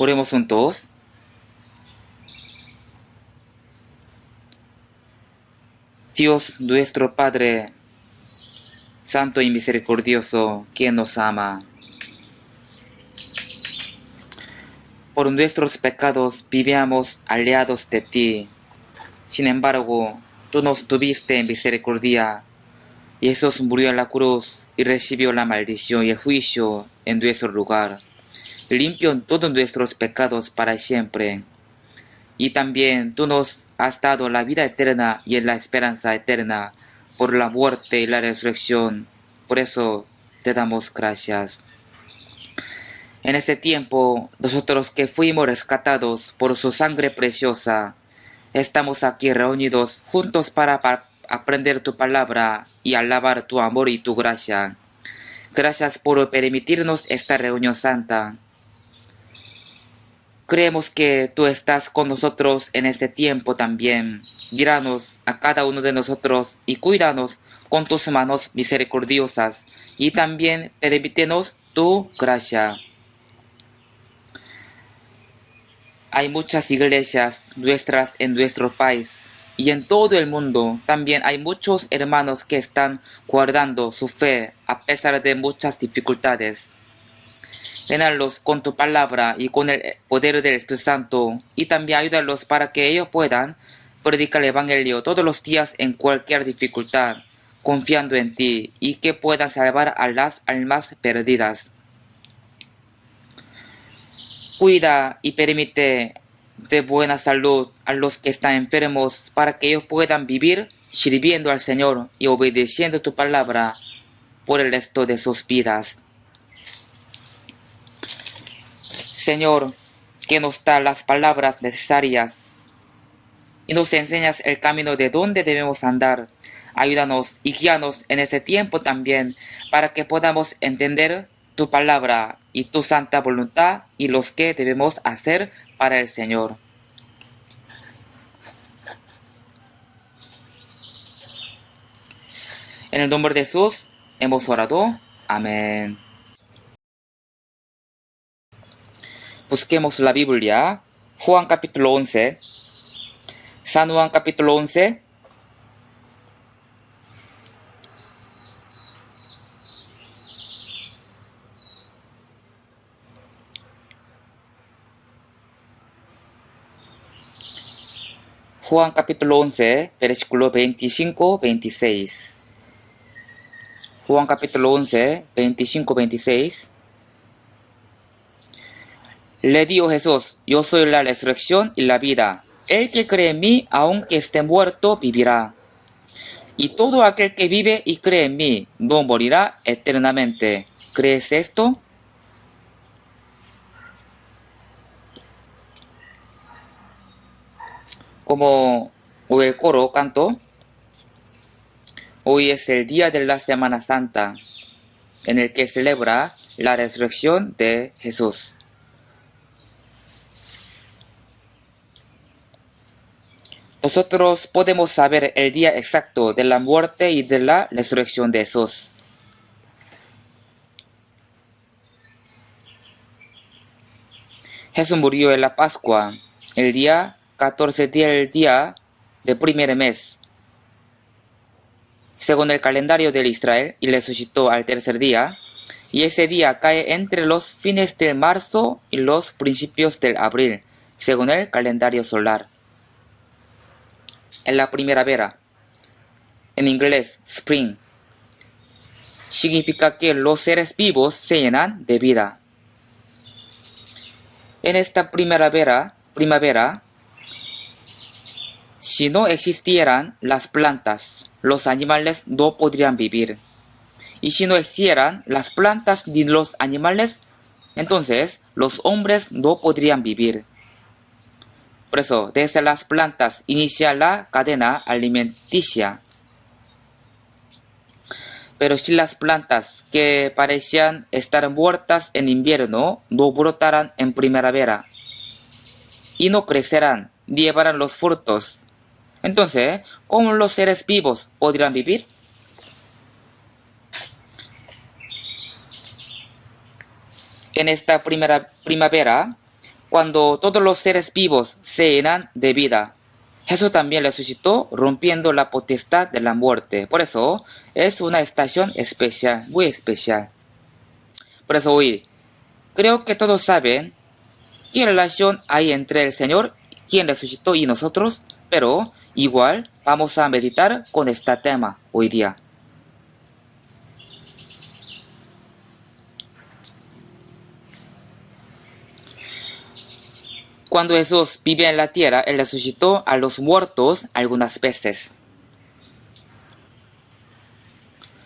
Oremos juntos. Dios nuestro Padre, Santo y misericordioso, quien nos ama. Por nuestros pecados vivíamos alejados de ti. Sin embargo, tú nos tuviste en misericordia. Jesús murió en la cruz y recibió la maldición y el juicio en nuestro lugar. Limpió todos nuestros pecados para siempre. Y también tú nos has dado la vida eterna y la esperanza eterna por la muerte y la resurrección. Por eso te damos gracias. En este tiempo, nosotros que fuimos rescatados por su sangre preciosa, estamos aquí reunidos juntos para aprender tu palabra y alabar tu amor y tu gracia. Gracias por permitirnos esta reunión santa. Creemos que tú estás con nosotros en este tiempo también. Míranos a cada uno de nosotros y cuídanos con tus manos misericordiosas y también permítenos tu gracia. Hay muchas iglesias nuestras en nuestro país y en todo el mundo. También hay muchos hermanos que están guardando su fe a pesar de muchas dificultades. Llénalos con tu palabra y con el poder del Espíritu Santo y también ayúdalos para que ellos puedan predicar el Evangelio todos los días en cualquier dificultad, confiando en ti y que puedan salvar a las almas perdidas. Cuida y permite de buena salud a los que están enfermos para que ellos puedan vivir sirviendo al Señor y obedeciendo tu palabra por el resto de sus vidas. Señor, que nos da las palabras necesarias y nos enseñas el camino de donde debemos andar. Ayúdanos y guíanos en este tiempo también para que podamos entender tu palabra y tu santa voluntad y los que debemos hacer para el Señor. En el nombre de Jesús hemos orado. Amén. Busquemos la Biblia. Juan capítulo 11. San Juan capítulo 11. Juan capítulo 11, versículo 25-26. Juan capítulo 11, 25-26. Le dijo Jesús: yo soy la resurrección y la vida. El que cree en mí, aunque esté muerto, vivirá. Y todo aquel que vive y cree en mí, no morirá eternamente. ¿Crees esto? Como hoy el coro canto, hoy es el día de la Semana Santa, en el que celebra la resurrección de Jesús. Nosotros podemos saber el día exacto de la muerte y de la resurrección de Jesús. Jesús murió en la Pascua, el día 14 del día del primer mes, según el calendario de Israel, y resucitó al tercer día, y ese día cae entre los fines de marzo y los principios del abril, según el calendario solar. En la primavera, en inglés spring, significa que los seres vivos se llenan de vida. En esta primavera, si no existieran las plantas, los animales no podrían vivir. Y si no existieran las plantas ni los animales, entonces los hombres no podrían vivir. Por eso, desde las plantas inicia la cadena alimenticia. Pero si las plantas que parecían estar muertas en invierno no brotarán en primavera y no crecerán ni llevarán los frutos, entonces, ¿cómo los seres vivos podrían vivir? En esta primavera, cuando todos los seres vivos se llenan de vida, Jesús también resucitó rompiendo la potestad de la muerte. Por eso es una estación especial, muy especial. Por eso hoy creo que todos saben qué relación hay entre el Señor, quien resucitó, y nosotros, pero igual vamos a meditar con este tema hoy día. Cuando Jesús vivía en la tierra, Él resucitó a los muertos algunas veces.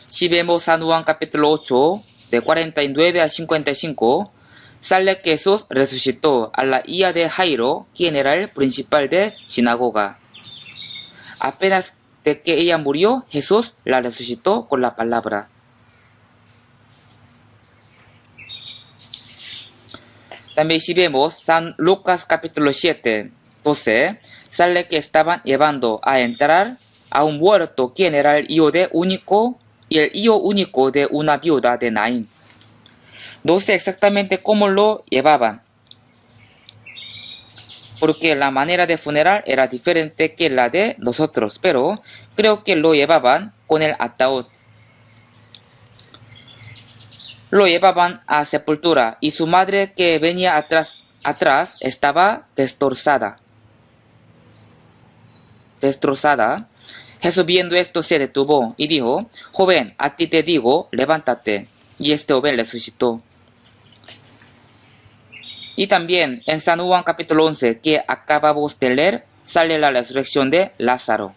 Si vemos San Juan capítulo 8, de 49 a 55, sale que Jesús resucitó a la hija de Jairo, quien era el principal de sinagoga. Apenas de que ella murió, Jesús la resucitó con la palabra. También si vemos San Lucas capítulo 7, 12, sale que estaban llevando a entrar a un muerto quien era el hijo único de una viuda de Naín. No sé exactamente cómo lo llevaban, porque la manera de funeral era diferente que la de nosotros, pero creo que lo llevaban con el ataúd. Lo llevaban a sepultura y su madre, que venía atrás estaba destrozada. Jesús, viendo esto, se detuvo y dijo: joven, a ti te digo, levántate. Y este joven resucitó. Y también en San Juan capítulo 11, que acabamos de leer, sale la resurrección de Lázaro.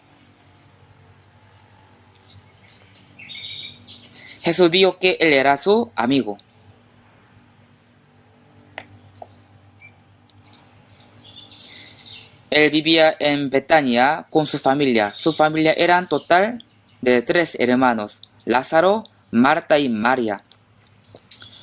Jesús dijo que él era su amigo. Él vivía en Betania con su familia. Su familia era en total de 3 hermanos: Lázaro, Marta y María.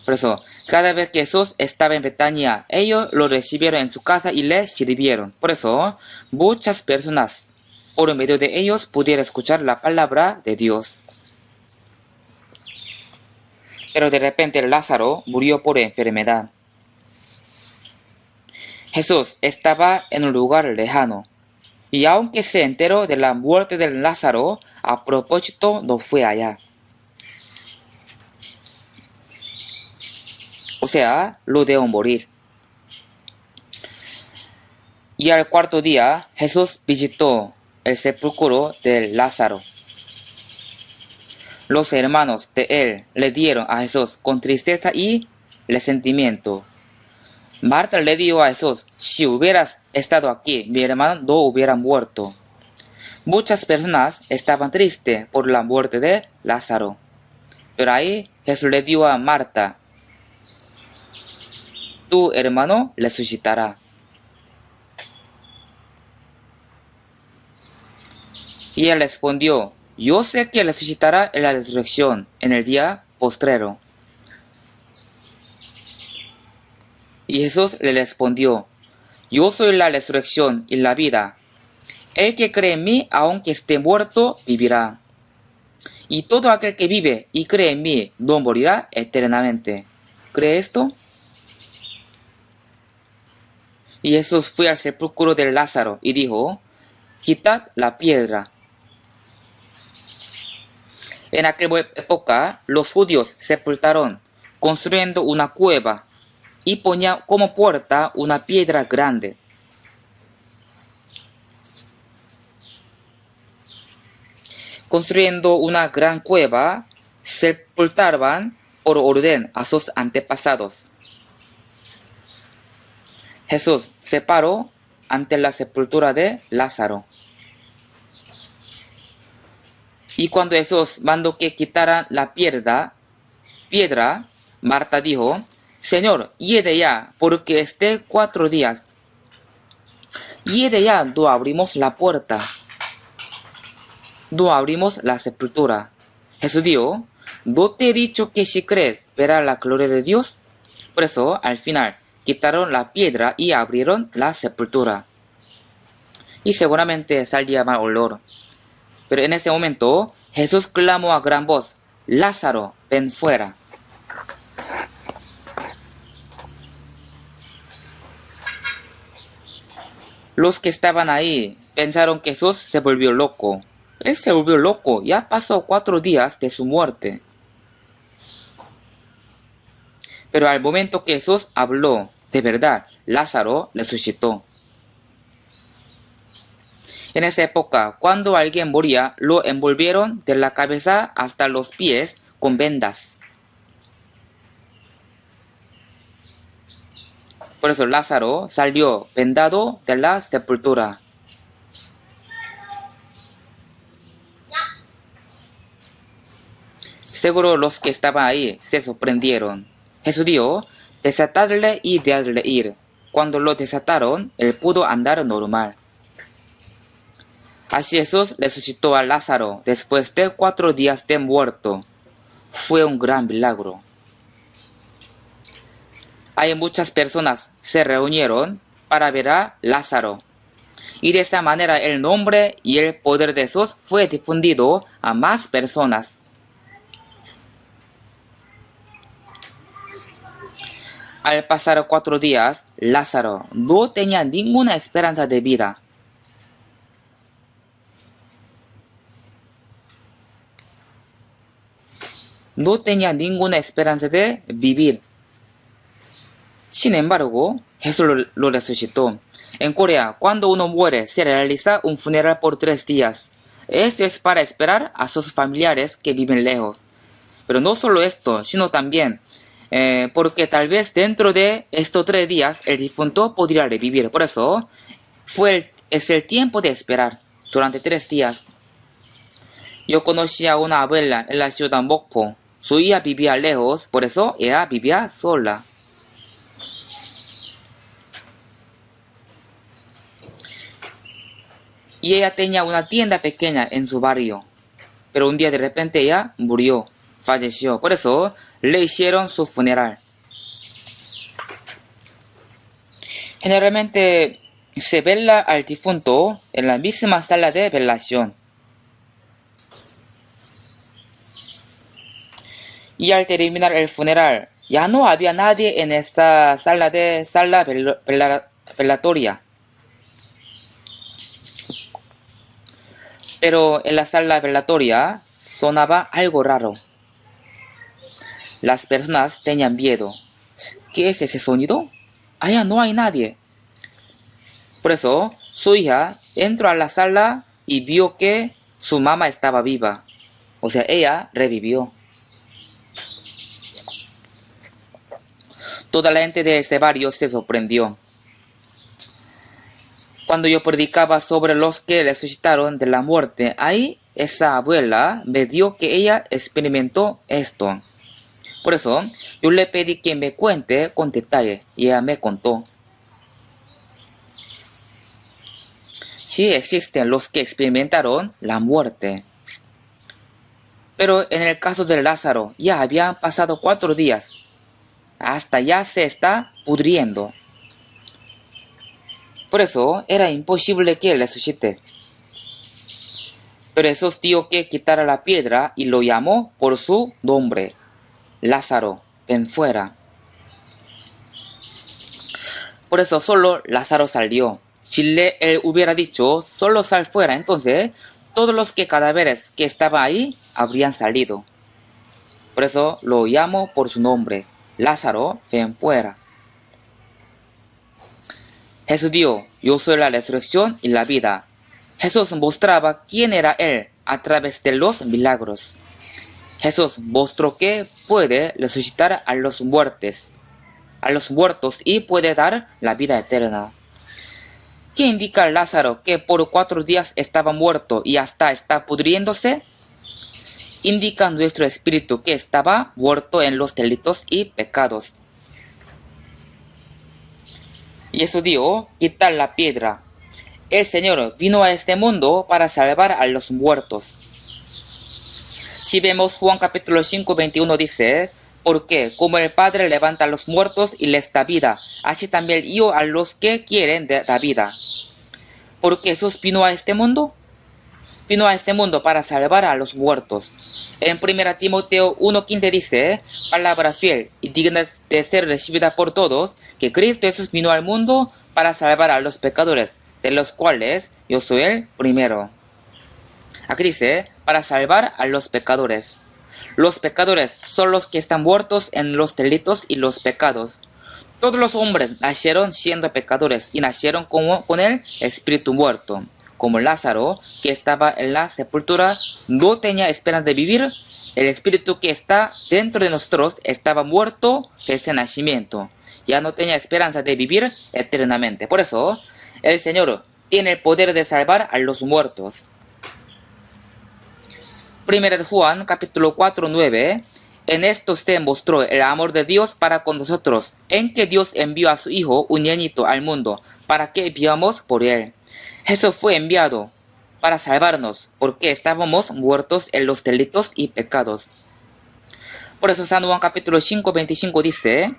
Por eso, cada vez que Jesús estaba en Betania, ellos lo recibieron en su casa y le sirvieron. Por eso, muchas personas, por medio de ellos, pudieron escuchar la palabra de Dios. Pero de repente Lázaro murió por enfermedad. Jesús estaba en un lugar lejano, y aunque se enteró de la muerte de Lázaro, a propósito no fue allá. O sea, lo dejó morir. Y al 4º día, Jesús visitó el sepulcro de Lázaro. Los hermanos de él le dieron a Jesús con tristeza y resentimiento. Marta le dijo a Jesús: si hubieras estado aquí, mi hermano no hubiera muerto. Muchas personas estaban tristes por la muerte de Lázaro. Pero ahí Jesús le dijo a Marta: tu hermano resucitará. Y él respondió: yo sé que resucitará en la resurrección, en el día postrero. Y Jesús le respondió: yo soy la resurrección y la vida. El que cree en mí, aunque esté muerto, vivirá. Y todo aquel que vive y cree en mí no morirá eternamente. ¿Cree esto? Y Jesús fue al sepulcro de Lázaro y dijo: quitad la piedra. En aquella época, los judíos sepultaron, construyendo una cueva, y ponían como puerta una piedra grande. Construyendo una gran cueva, sepultaban por orden a sus antepasados. Jesús se paró ante la sepultura de Lázaro. Y cuando Jesús mandó que quitaran la piedra, Marta dijo: Señor, yede ya, porque esté 4 días. Yede ya, no abrimos la puerta. No abrimos la sepultura. Jesús dijo: ¿no te he dicho que si crees verás la gloria de Dios? Por eso, al final, quitaron la piedra y abrieron la sepultura. Y seguramente salía mal olor. Pero en ese momento, Jesús clamó a gran voz: Lázaro, ven fuera. Los que estaban ahí pensaron que Jesús se volvió loco. Él se volvió loco, ya pasó 4 días de su muerte. Pero al momento que Jesús habló, de verdad, Lázaro resucitó. En esa época, cuando alguien moría, lo envolvieron de la cabeza hasta los pies con vendas. Por eso Lázaro salió vendado de la sepultura. Seguro los que estaban ahí se sorprendieron. Jesús dijo, desatadle y dejadle ir. Cuando lo desataron, él pudo andar normal. Así Jesús resucitó a Lázaro después de 4 días de muerto. Fue un gran milagro. Hay muchas personas se reunieron para ver a Lázaro. Y de esta manera el nombre y el poder de Jesús fue difundido a más personas. Al pasar 4 días, Lázaro no tenía ninguna esperanza de vida. No tenía ninguna esperanza de vivir. Sin embargo, Jesús lo resucitó. En Corea, cuando uno muere, se realiza un funeral por 3 días. Esto es para esperar a sus familiares que viven lejos. Pero no solo esto, sino también porque tal vez dentro de estos 3 días el difunto podría revivir. Por eso es el tiempo de esperar durante 3 días. Yo conocí a una abuela en la ciudad Mokpo. Su hija vivía lejos, por eso ella vivía sola. Y ella tenía una tienda pequeña en su barrio. Pero un día de repente ella murió, falleció. Por eso le hicieron su funeral. Generalmente se vela al difunto en la misma sala de velación. Y al terminar el funeral, ya no había nadie en esta sala velatoria. Pero en la sala velatoria sonaba algo raro. Las personas tenían miedo. ¿Qué es ese sonido? Allá no hay nadie. Por eso, su hija entró a la sala y vio que su mamá estaba viva. O sea, ella revivió. Toda la gente de ese barrio se sorprendió. Cuando yo predicaba sobre los que resucitaron de la muerte, ahí esa abuela me dijo que ella experimentó esto. Por eso, yo le pedí que me cuente con detalle y ella me contó. Sí existen los que experimentaron la muerte. Pero en el caso de Lázaro, ya habían pasado 4 días. Hasta ya se está pudriendo. Por eso era imposible que resucite. Pero Jesús dijo que quitara la piedra y lo llamó por su nombre. Lázaro, ven fuera. Por eso solo Lázaro salió. Si él hubiera dicho, solo sal fuera, entonces todos los cadáveres que estaban ahí habrían salido. Por eso lo llamó por su nombre. Lázaro, ven fuera. Jesús dijo, yo soy la resurrección y la vida. Jesús mostraba quién era Él a través de los milagros. Jesús mostró que puede resucitar a los muertos y puede dar la vida eterna. ¿Qué indica Lázaro que por 4 días estaba muerto y hasta está pudriéndose? Indica nuestro espíritu que estaba muerto en los delitos y pecados. Y eso dijo, quitar la piedra. El Señor vino a este mundo para salvar a los muertos. Si vemos Juan capítulo 5, 21 dice, porque como el Padre levanta a los muertos y les da vida, así también yo a los que quieren da vida. ¿Por qué Jesús vino a este mundo? Vino a este mundo para salvar a los muertos. En 1 Timoteo 1:15 dice, palabra fiel y digna de ser recibida por todos, que Cristo Jesús vino al mundo para salvar a los pecadores, de los cuales yo soy el primero. Aquí dice, para salvar a los pecadores. Los pecadores son los que están muertos en los delitos y los pecados. Todos los hombres nacieron siendo pecadores y nacieron con el espíritu muerto. Como Lázaro, que estaba en la sepultura, no tenía esperanza de vivir. El espíritu que está dentro de nosotros estaba muerto desde el nacimiento. Ya no tenía esperanza de vivir eternamente. Por eso, el Señor tiene el poder de salvar a los muertos. 1 Juan, capítulo 4, 9. En esto se mostró el amor de Dios para con nosotros, en que Dios envió a su Hijo unigénito al mundo, para que vivamos por Él. Jesús fue enviado para salvarnos, porque estábamos muertos en los delitos y pecados. Por eso San Juan capítulo 5, 25 dice,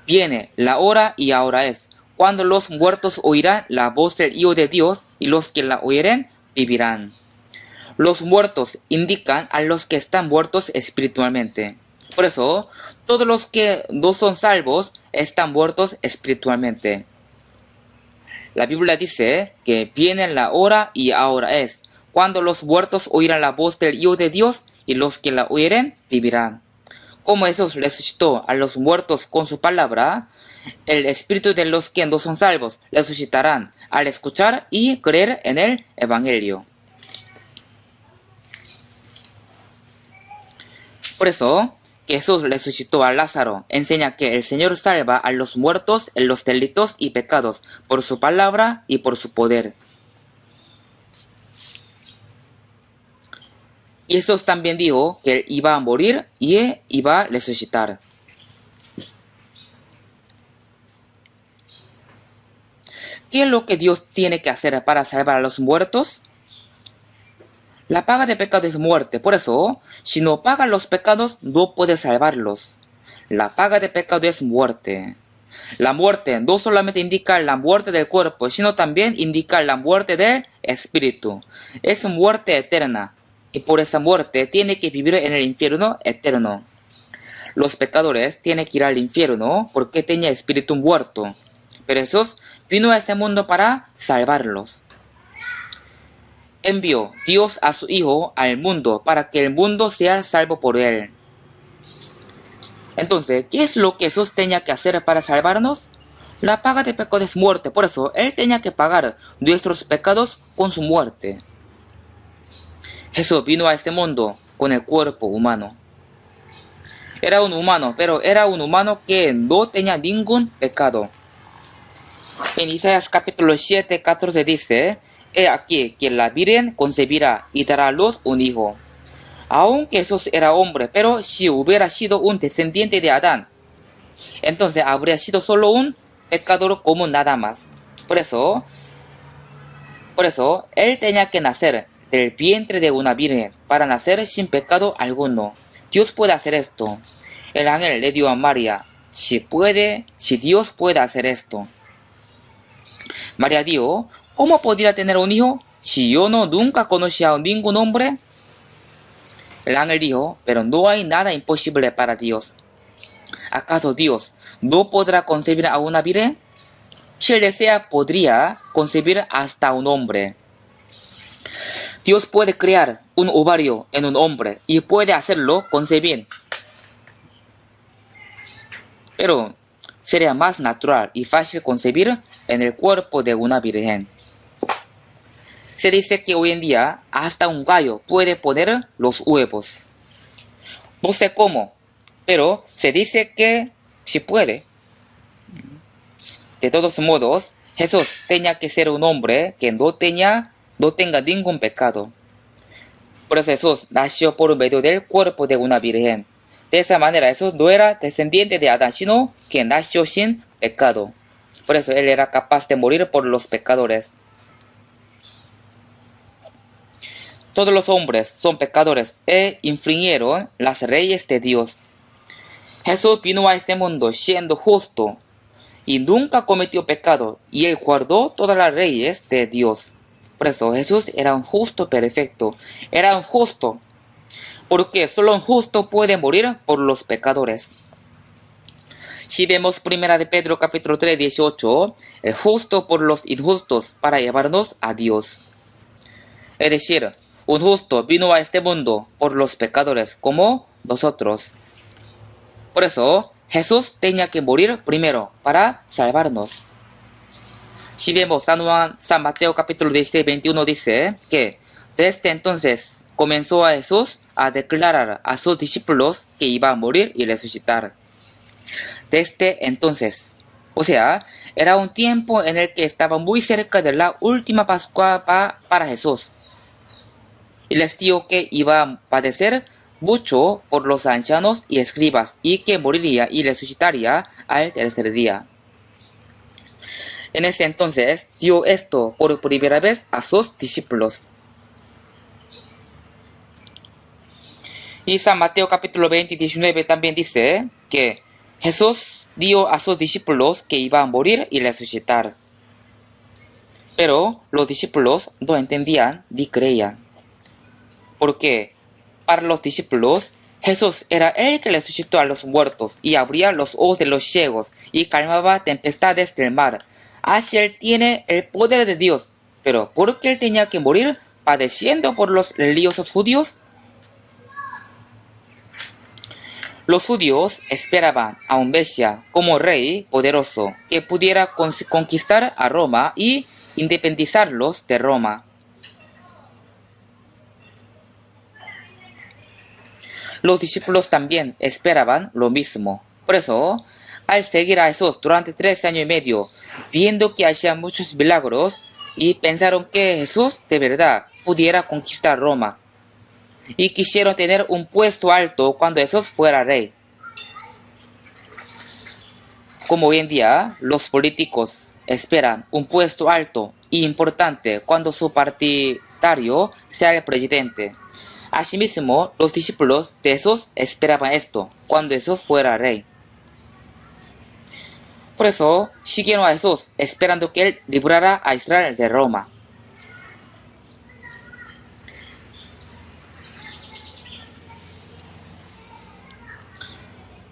viene la hora y ahora es, cuando los muertos oirán la voz del Hijo de Dios, y los que la oyeren vivirán. Los muertos indican a los que están muertos espiritualmente. Por eso, todos los que no son salvos están muertos espiritualmente. La Biblia dice que viene la hora y ahora es, cuando los muertos oirán la voz del Hijo de Dios, y los que la oyeren vivirán. Como Jesús resucitó a los muertos con su palabra, el espíritu de los que no son salvos resucitarán al escuchar y creer en el Evangelio. Por eso, Jesús resucitó a Lázaro, enseña que el Señor salva a los muertos en los delitos y pecados, por su palabra y por su poder. Y Jesús también dijo que él iba a morir y iba a resucitar. ¿Qué es lo que Dios tiene que hacer para salvar a los muertos? La paga de pecado es muerte, por eso, si no pagan los pecados, no puede salvarlos. La paga de pecado es muerte. La muerte no solamente indica la muerte del cuerpo, sino también indica la muerte del espíritu. Es muerte eterna, y por esa muerte tiene que vivir en el infierno eterno. Los pecadores tienen que ir al infierno porque tenían espíritu muerto, pero Jesús vino a este mundo para salvarlos. Envió Dios a su Hijo al mundo para que el mundo sea salvo por él. Entonces, ¿qué es lo que Jesús tenía que hacer para salvarnos? La paga de pecado es muerte, por eso Él tenía que pagar nuestros pecados con su muerte. Jesús vino a este mundo con el cuerpo humano. Era un humano, pero era un humano que no tenía ningún pecado. En Isaías capítulo 7, 14 dice, he aquí que la Virgen concebirá y dará a luz un hijo. Aunque Jesús era hombre, pero si hubiera sido un descendiente de Adán, entonces habría sido solo un pecador común nada más. Por eso, Él tenía que nacer del vientre de una virgen para nacer sin pecado alguno. Dios puede hacer esto. El ángel le dio a María, si Dios puede hacer esto. María dijo, ¿cómo podría tener un hijo si yo nunca conocí a ningún hombre? El ángel dijo, pero no hay nada imposible para Dios. ¿Acaso Dios no podrá concebir a una virgen? Si él desea, podría concebir hasta un hombre. Dios puede crear un ovario en un hombre y puede hacerlo concebir. Pero sería más natural y fácil concebir en el cuerpo de una virgen. Se dice que hoy en día hasta un gallo puede poner los huevos. No sé cómo, pero se dice que sí puede. De todos modos, Jesús tenía que ser un hombre que no tenga ningún pecado. Por eso Jesús nació por medio del cuerpo de una virgen. De esa manera Jesús no era descendiente de Adán, sino que nació sin pecado. Por eso Él era capaz de morir por los pecadores. Todos los hombres son pecadores e infringieron las leyes de Dios. Jesús vino a este mundo siendo justo y nunca cometió pecado, y Él guardó todas las leyes de Dios. Por eso Jesús era un justo perfecto. Era un justo, porque solo un justo puede morir por los pecadores. Si vemos primera de Pedro capítulo 3, 18, el justo por los injustos para llevarnos a Dios. Es decir, un justo vino a este mundo por los pecadores como nosotros. Por eso, Jesús tenía que morir primero para salvarnos. Si vemos San Mateo capítulo 16, 21 dice que desde entonces comenzó a Jesús a declarar a sus discípulos que iba a morir y resucitar. Desde entonces, o sea, era un tiempo en el que estaba muy cerca de la última Pascua para Jesús. Y les dijo que iba a padecer mucho por los ancianos y escribas y que moriría y resucitaría al tercer día. En ese entonces dio esto por primera vez a sus discípulos. Y San Mateo capítulo 20, 19 también dice que Jesús dio a sus discípulos que iba a morir y resucitar. Pero los discípulos no entendían ni creían. Porque para los discípulos Jesús era el que resucitó a los muertos y abría los ojos de los ciegos y calmaba tempestades del mar. Así él tiene el poder de Dios. Pero ¿por qué él tenía que morir padeciendo por los religiosos judíos? Los judíos esperaban a un Mesías como rey poderoso que pudiera conquistar a Roma y independizarlos de Roma. Los discípulos también esperaban lo mismo. Por eso, al seguir a Jesús durante 3 años y medio, viendo que hacía muchos milagros, y pensaron que Jesús de verdad pudiera conquistar Roma. Y quisieron tener un puesto alto cuando Jesús fuera rey. Como hoy en día, los políticos esperan un puesto alto e importante cuando su partidario sea el presidente. Asimismo, los discípulos de Jesús esperaban esto cuando Jesús fuera rey. Por eso, siguieron a Jesús esperando que él librara a Israel de Roma.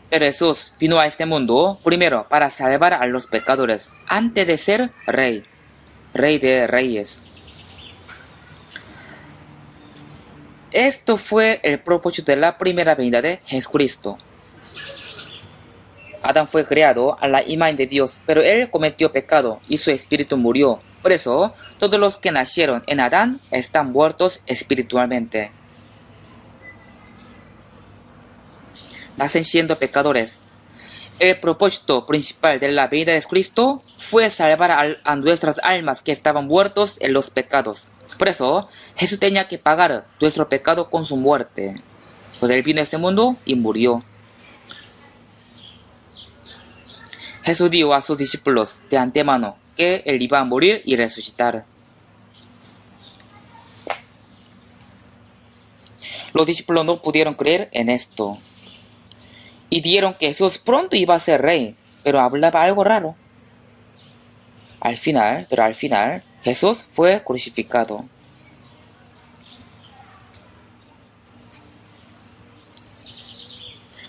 Pero Jesús vino a este mundo primero para salvar a los pecadores antes de ser rey, rey de reyes. Esto fue el propósito de la primera venida de Jesucristo. Adán fue creado a la imagen de Dios, pero él cometió pecado y su espíritu murió. Por eso, todos los que nacieron en Adán están muertos espiritualmente. Nacen siendo pecadores. El propósito principal de la venida de Jesucristo fue salvar a nuestras almas que estaban muertos en los pecados. Por eso, Jesús tenía que pagar nuestro pecado con su muerte. Pues él vino a este mundo y murió. Jesús dijo a sus discípulos de antemano que él iba a morir y resucitar. Los discípulos no pudieron creer en esto. Y dijeron que Jesús pronto iba a ser rey, pero hablaba algo raro. Al final, Jesús fue crucificado.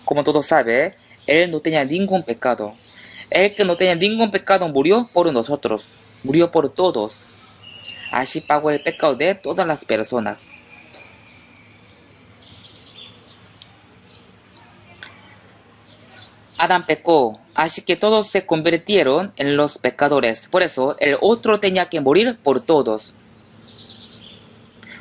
Como todos saben, él no tenía ningún pecado. El que no tenía ningún pecado murió por nosotros, murió por todos. Así pagó el pecado de todas las personas. Adán pecó, así que todos se convirtieron en los pecadores. Por eso, el otro tenía que morir por todos.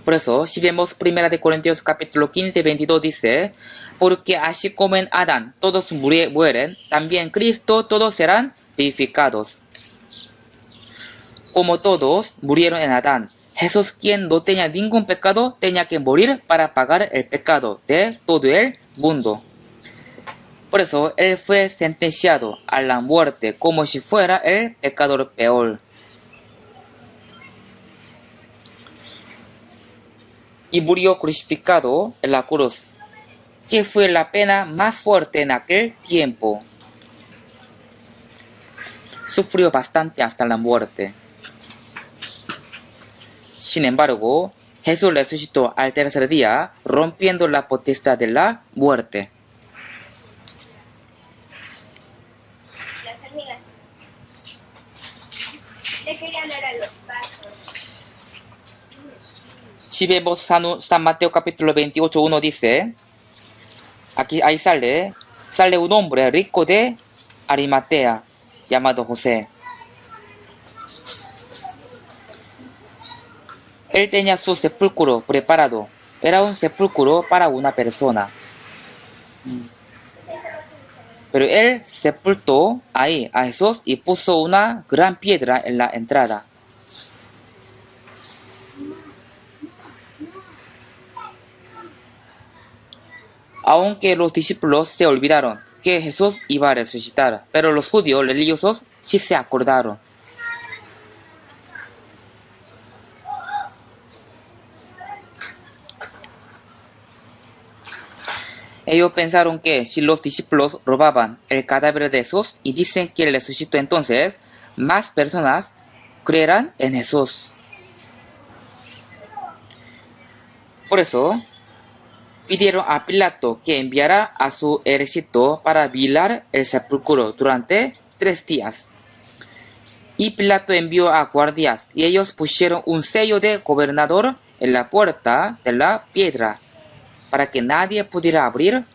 Por eso, si vemos 1 Corintios capítulo 15, 22 dice, porque así como en Adán todos mueren, también en Cristo todos serán vivificados. Como todos murieron en Adán, Jesús, quien no tenía ningún pecado, tenía que morir para pagar el pecado de todo el mundo. Por eso, él fue sentenciado a la muerte como si fuera el pecador peor. Y murió crucificado en la cruz, que fue la pena más fuerte en aquel tiempo. Sufrió bastante hasta la muerte. Sin embargo, Jesús resucitó al tercer día, rompiendo la potestad de la muerte. hormigas le querían dar a los pájaros. Si vemos San Mateo capítulo 28, 1 dice, ahí sale un hombre rico de Arimatea llamado José. Él tenía su sepulcro preparado. Era un sepulcro para una persona. Pero él sepultó ahí a Jesús y puso una gran piedra en la entrada. Aunque los discípulos se olvidaron que Jesús iba a resucitar, pero los judíos religiosos sí se acordaron. Ellos pensaron que si los discípulos robaban el cadáver de Jesús y dicen que él resucitó, entonces más personas creerán en Jesús. Por eso pidieron a Pilato que enviara a su ejército para vigilar el sepulcro durante 3 días. Y Pilato envió a guardias y ellos pusieron un sello de gobernador en la puerta de la piedra para que nadie pudiera abrir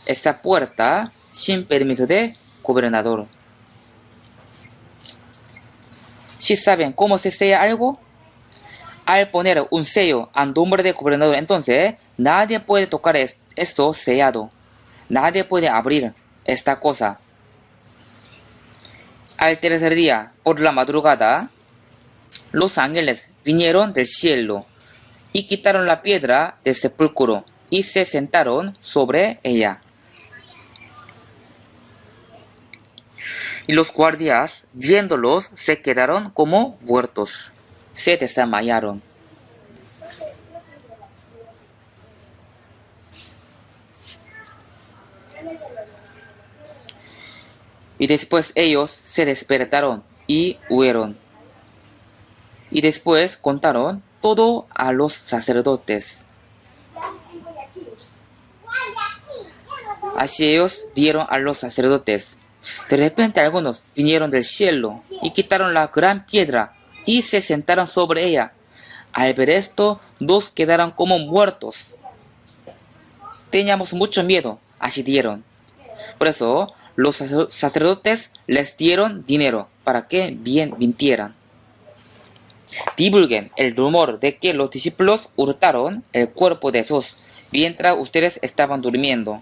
esa puerta sin permiso de gobernador. ¿Sí saben cómo se sella algo? Al poner un sello a nombre de gobernador, entonces nadie puede tocar esto sellado. Nadie puede abrir esta cosa. Al tercer día, por la madrugada, los ángeles vinieron del cielo y quitaron la piedra del sepulcro y se sentaron sobre ella. Y los guardias, viéndolos, se quedaron como muertos. Se desmayaron. Y después ellos se despertaron y huyeron. Y después contaron todo a los sacerdotes. Así ellos dieron a los sacerdotes. De repente algunos vinieron del cielo y quitaron la gran piedra y se sentaron sobre ella. Al ver esto, 2 quedaron como muertos. Teníamos mucho miedo, así dieron. Por eso, los sacerdotes les dieron dinero para que bien mintieran. Divulguen el rumor de que los discípulos hurtaron el cuerpo de Jesús mientras ustedes estaban durmiendo.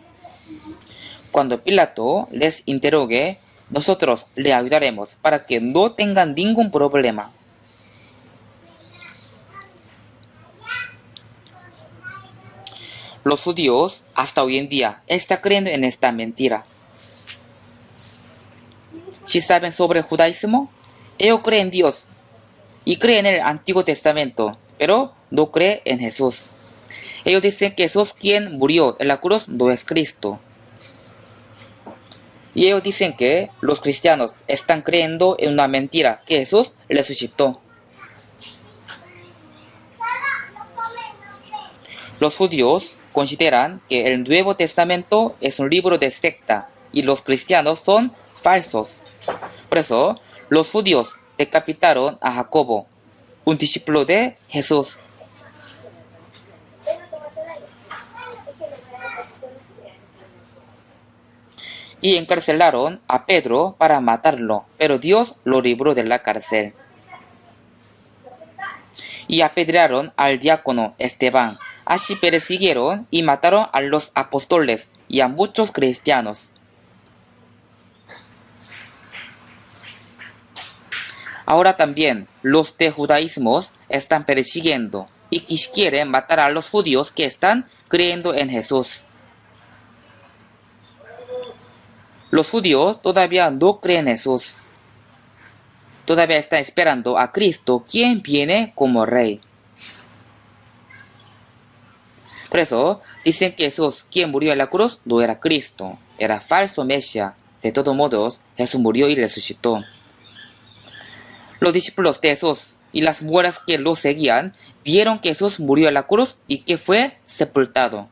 Cuando Pilato les interrogue, nosotros le ayudaremos para que no tengan ningún problema. Los judíos hasta hoy en día están creyendo en esta mentira. Si saben sobre el judaísmo, ellos creen en Dios y creen en el Antiguo Testamento, pero no creen en Jesús. Ellos dicen que Jesús quien murió en la cruz no es Cristo. Y ellos dicen que los cristianos están creyendo en una mentira, que Jesús resucitó. Los judíos consideran que el Nuevo Testamento es un libro de secta y los cristianos son falsos. Por eso, los judíos decapitaron a Jacobo, un discípulo de Jesús. Y encarcelaron a Pedro para matarlo, pero Dios lo libró de la cárcel. Y apedrearon al diácono Esteban. Así persiguieron y mataron a los apóstoles y a muchos cristianos. Ahora también los de judaísmo están persiguiendo y quieren matar a los judíos que están creyendo en Jesús. Los judíos todavía no creen en Jesús. Todavía están esperando a Cristo, quien viene como rey. Por eso dicen que Jesús, quien murió en la cruz, no era Cristo, era falso Mesías. De todos modos, Jesús murió y resucitó. Los discípulos de Jesús y las mujeres que lo seguían vieron que Jesús murió en la cruz y que fue sepultado.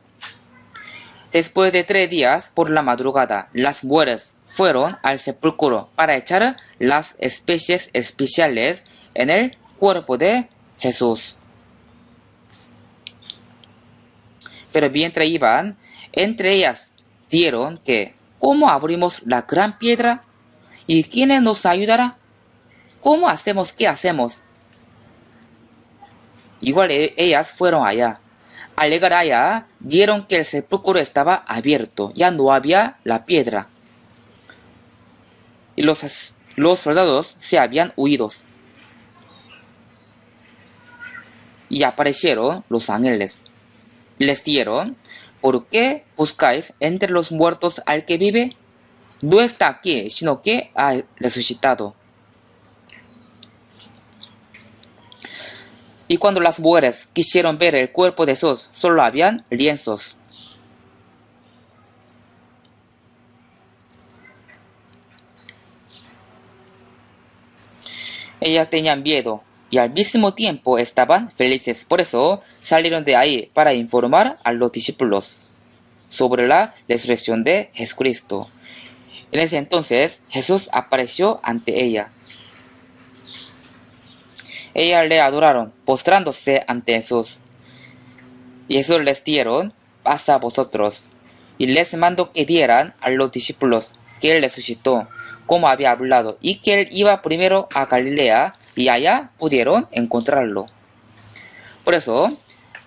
Después de 3 días, por la madrugada, las mujeres fueron al sepulcro para echar las especies especiales en el cuerpo de Jesús. Pero mientras iban, entre ellas dijeron que ¿cómo abrimos la gran piedra? ¿Y quién nos ayudará? ¿Cómo hacemos? ¿Qué hacemos? Igual ellas fueron allá. Al llegar allá, vieron que el sepulcro estaba abierto, ya no había la piedra. Y los soldados se habían huido. Y aparecieron los ángeles. Les dijeron, ¿por qué buscáis entre los muertos al que vive? No está aquí, sino que ha resucitado. Y cuando las mujeres quisieron ver el cuerpo de Jesús, solo habían lienzos. Ellas tenían miedo y al mismo tiempo estaban felices. Por eso salieron de ahí para informar a los discípulos sobre la resurrección de Jesucristo. En ese entonces Jesús apareció ante ella. Ellas le adoraron, postrándose ante Jesús. Y Jesús les dijeron, pasa a vosotros. Y les mandó que dieran a los discípulos que él resucitó, como había hablado, y que él iba primero a Galilea, y allá pudieron encontrarlo. Por eso,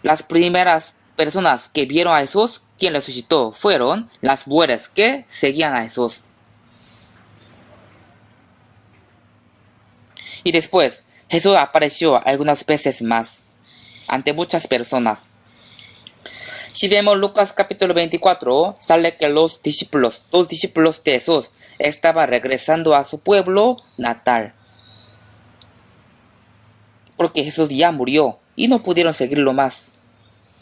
las primeras personas que vieron a Jesús, quien resucitó, fueron las mujeres que seguían a Jesús. Y después, Jesús apareció algunas veces más ante muchas personas. Si vemos Lucas capítulo 24, sale que los discípulos de Jesús estaban regresando a su pueblo natal. Porque Jesús ya murió y no pudieron seguirlo más.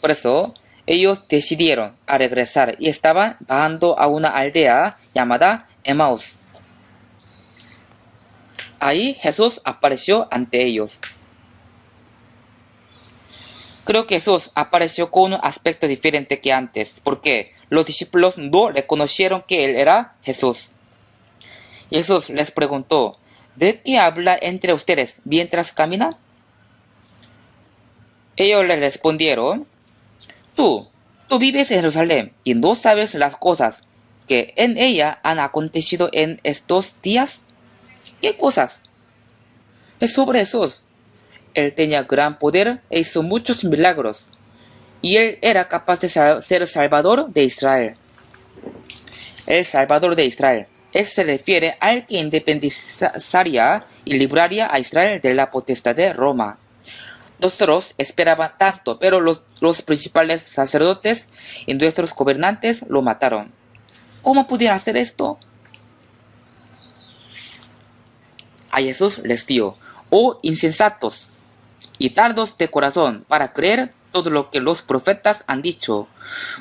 Por eso, ellos decidieron a regresar y estaban bajando a una aldea llamada Emaús. Ahí Jesús apareció ante ellos. Creo que Jesús apareció con un aspecto diferente que antes, porque los discípulos no reconocieron que él era Jesús. Y Jesús les preguntó, ¿de qué habla entre ustedes mientras caminan? Ellos le respondieron, tú vives en Jerusalén y no sabes las cosas que en ella han acontecido en estos días. ¿Qué cosas? Es sobre Jesús. Él tenía gran poder e hizo muchos milagros. Y él era capaz de ser Salvador de Israel. El Salvador de Israel. Él se refiere al que independizaría y libraría a Israel de la potestad de Roma. Nosotros esperaban tanto, pero los principales sacerdotes y nuestros gobernantes lo mataron. ¿Cómo pudieron hacer esto? A Jesús les dijo, oh insensatos y tardos de corazón para creer todo lo que los profetas han dicho.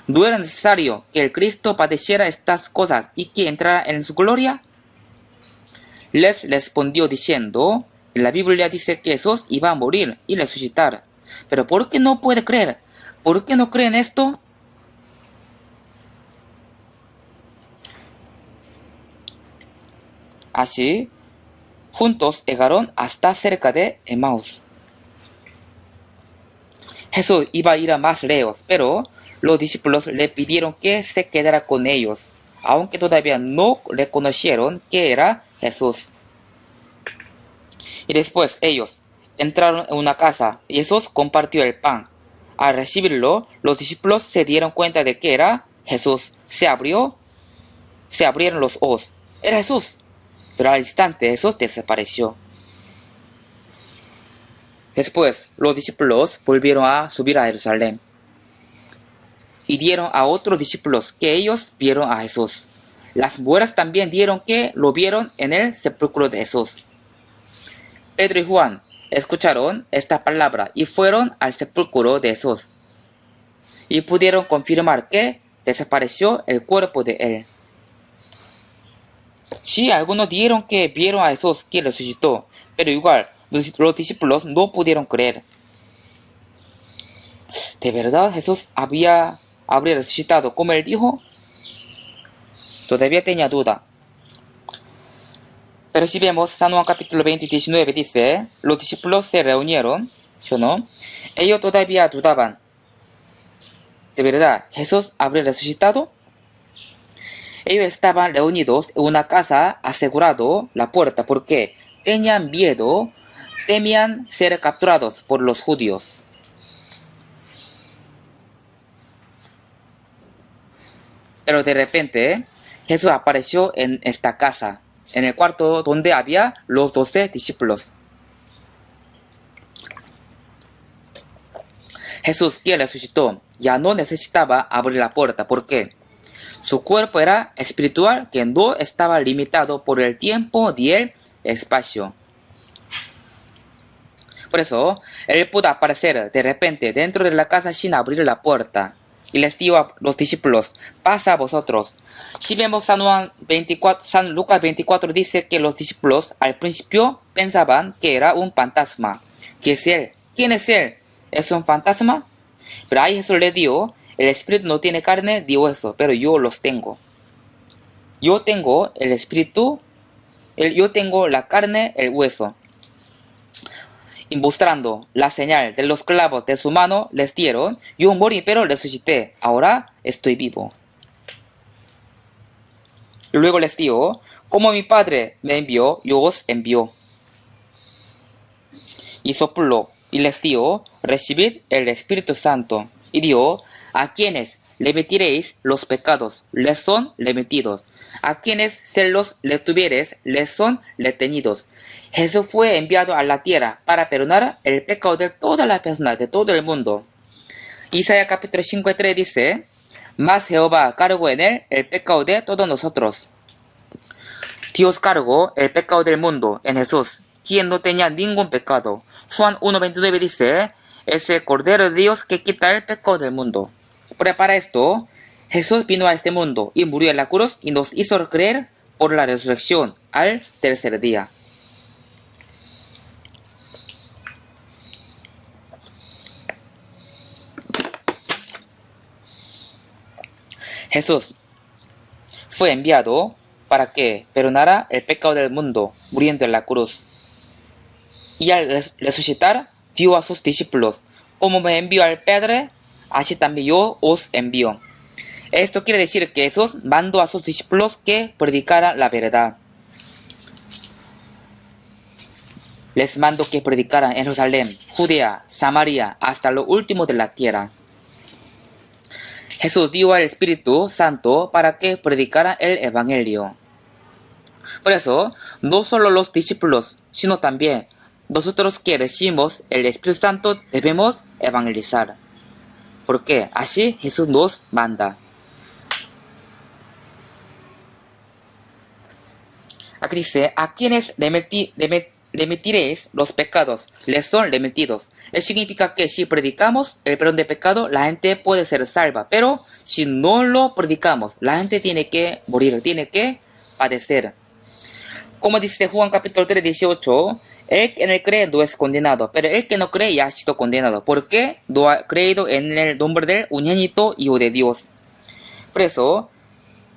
¿No era necesario que el Cristo padeciera estas cosas y que entrara en su gloria? Les respondió diciendo, en la Biblia dice que Jesús iba a morir y resucitar. ¿Pero por qué no puede creer? ¿Por qué no creen esto? Así, juntos llegaron hasta cerca de Emaús. Jesús iba a ir a más lejos, pero los discípulos le pidieron que se quedara con ellos, aunque todavía no reconocieron que era Jesús. Y después ellos entraron en una casa y Jesús compartió el pan. Al recibirlo, los discípulos se dieron cuenta de que era Jesús. Se abrieron los ojos. Era Jesús. Pero al instante Jesús desapareció. Después los discípulos volvieron a subir a Jerusalén y dieron a otros discípulos que ellos vieron a Jesús. Las mujeres también dieron que lo vieron en el sepulcro de Jesús. Pedro y Juan escucharon esta palabra y fueron al sepulcro de Jesús y pudieron confirmar que desapareció el cuerpo de él. Sí, algunos dijeron que vieron a Jesús que resucitó, pero igual los discípulos no pudieron creer. ¿De verdad Jesús habría resucitado como él dijo? Todavía tenía duda. Pero si vemos San Juan capítulo 20 y 19 dice, los discípulos se reunieron, ¿sí o no? Ellos todavía dudaban. ¿De verdad Jesús habría resucitado? Ellos estaban reunidos en una casa asegurado la puerta porque tenían miedo, temían ser capturados por los judíos. Pero de repente Jesús apareció en esta casa, en el cuarto donde había los 12 discípulos. Jesús, quien resucitó, ya no necesitaba abrir la puerta porque su cuerpo era espiritual que no estaba limitado por el tiempo ni el espacio. Por eso, él pudo aparecer de repente dentro de la casa sin abrir la puerta. Y les dijo a los discípulos, pasa a vosotros. Si vemos San Lucas 24 dice que los discípulos al principio pensaban que era un fantasma. ¿Qué es él? ¿Quién es él? ¿Es un fantasma? Pero ahí Jesús le dijo, el espíritu no tiene carne ni hueso, pero yo los tengo. Yo tengo el espíritu, yo tengo la carne, el hueso. Y mostrando la señal de los clavos de su mano, les dieron, yo morí pero resucité, ahora estoy vivo. Y luego les dijo, como mi Padre me envió, yo os envío. Y sopló, y les dijo, recibid el Espíritu Santo. Y dijo, a quienes le metiréis los pecados, les son remitidos. A quienes se los retuviereis, les son retenidos. Jesús fue enviado a la tierra para perdonar el pecado de todas las personas, de todo el mundo. Isaías capítulo 53 dice, mas Jehová cargó en él el pecado de todos nosotros. Dios cargó el pecado del mundo en Jesús, quien no tenía ningún pecado. Juan 1:29 dice, es el Cordero de Dios que quita el pecado del mundo. Pero para esto, Jesús vino a este mundo y murió en la cruz y nos hizo creer por la resurrección al tercer día. Jesús fue enviado para que perdonara el pecado del mundo, muriendo en la cruz. Y al resucitar, dio a sus discípulos, como me envió al Padre, así también yo os envío. Esto quiere decir que Jesús mandó a sus discípulos que predicaran la verdad. Les mandó que predicaran en Jerusalén, Judea, Samaria, hasta lo último de la tierra. Jesús dio al Espíritu Santo para que predicara el Evangelio. Por eso, no solo los discípulos, sino también nosotros que recibimos el Espíritu Santo debemos evangelizar. Porque así Jesús nos manda. Aquí dice, a quienes remitiréis los pecados, les son remitidos. Eso significa que si predicamos el perdón de pecado, la gente puede ser salva. Pero si no lo predicamos, la gente tiene que morir, tiene que padecer. Como dice Juan capítulo 3, 18, el que en él cree no es condenado, pero el que no cree ya ha sido condenado, porque no ha creído en el nombre del unigénito Hijo de Dios. Por eso,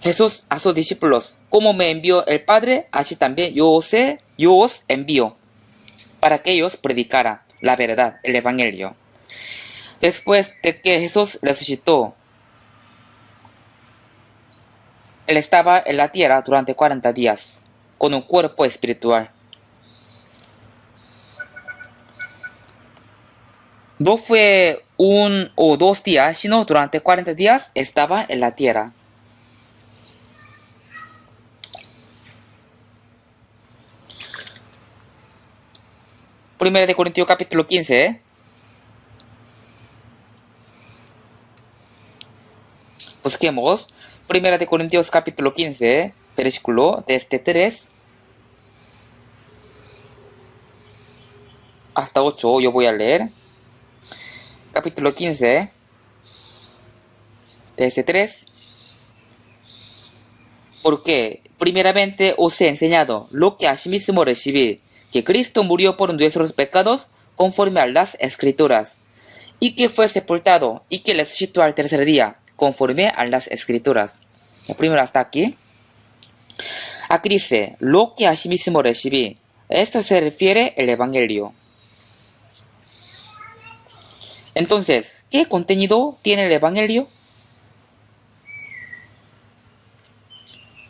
Jesús a sus discípulos, como me envió el Padre, así también yo os envío, para que ellos predicaran la verdad, el Evangelio. Después de que Jesús resucitó, Él estaba en la tierra durante 40 días, con un cuerpo espiritual. No fue 1 o 2 días, sino durante 40 días estaba en la tierra. Primera de Corintios capítulo 15. Busquemos Primera de Corintios capítulo 15, versículo desde 3 hasta 8. Yo voy a leer. Capítulo 15, desde 3. Porque primeramente os he enseñado lo que asimismo recibí, que Cristo murió por nuestros pecados conforme a las Escrituras, y que fue sepultado y que resucitó al tercer día conforme a las Escrituras. El primero hasta aquí. Aquí dice, lo que asimismo recibí. Esto se refiere al Evangelio. Entonces, ¿qué contenido tiene el Evangelio?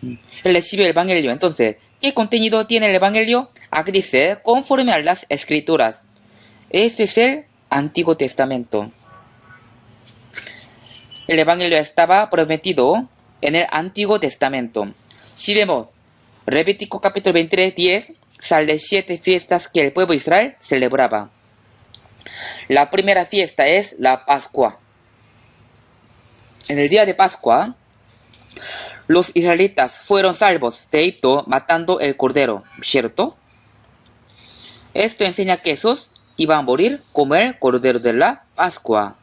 Él recibe el Evangelio. Entonces, ¿qué contenido tiene el Evangelio? Aquí dice, conforme a las Escrituras. Esto es el Antiguo Testamento. El Evangelio estaba prometido en el Antiguo Testamento. Si vemos Levítico capítulo 23, 10, sale 7 fiestas que el pueblo de Israel celebraba. La primera fiesta es la Pascua. En el día de Pascua, los israelitas fueron salvos de Egipto matando el cordero, ¿cierto? Esto enseña que Jesús iba a morir como el cordero de la Pascua.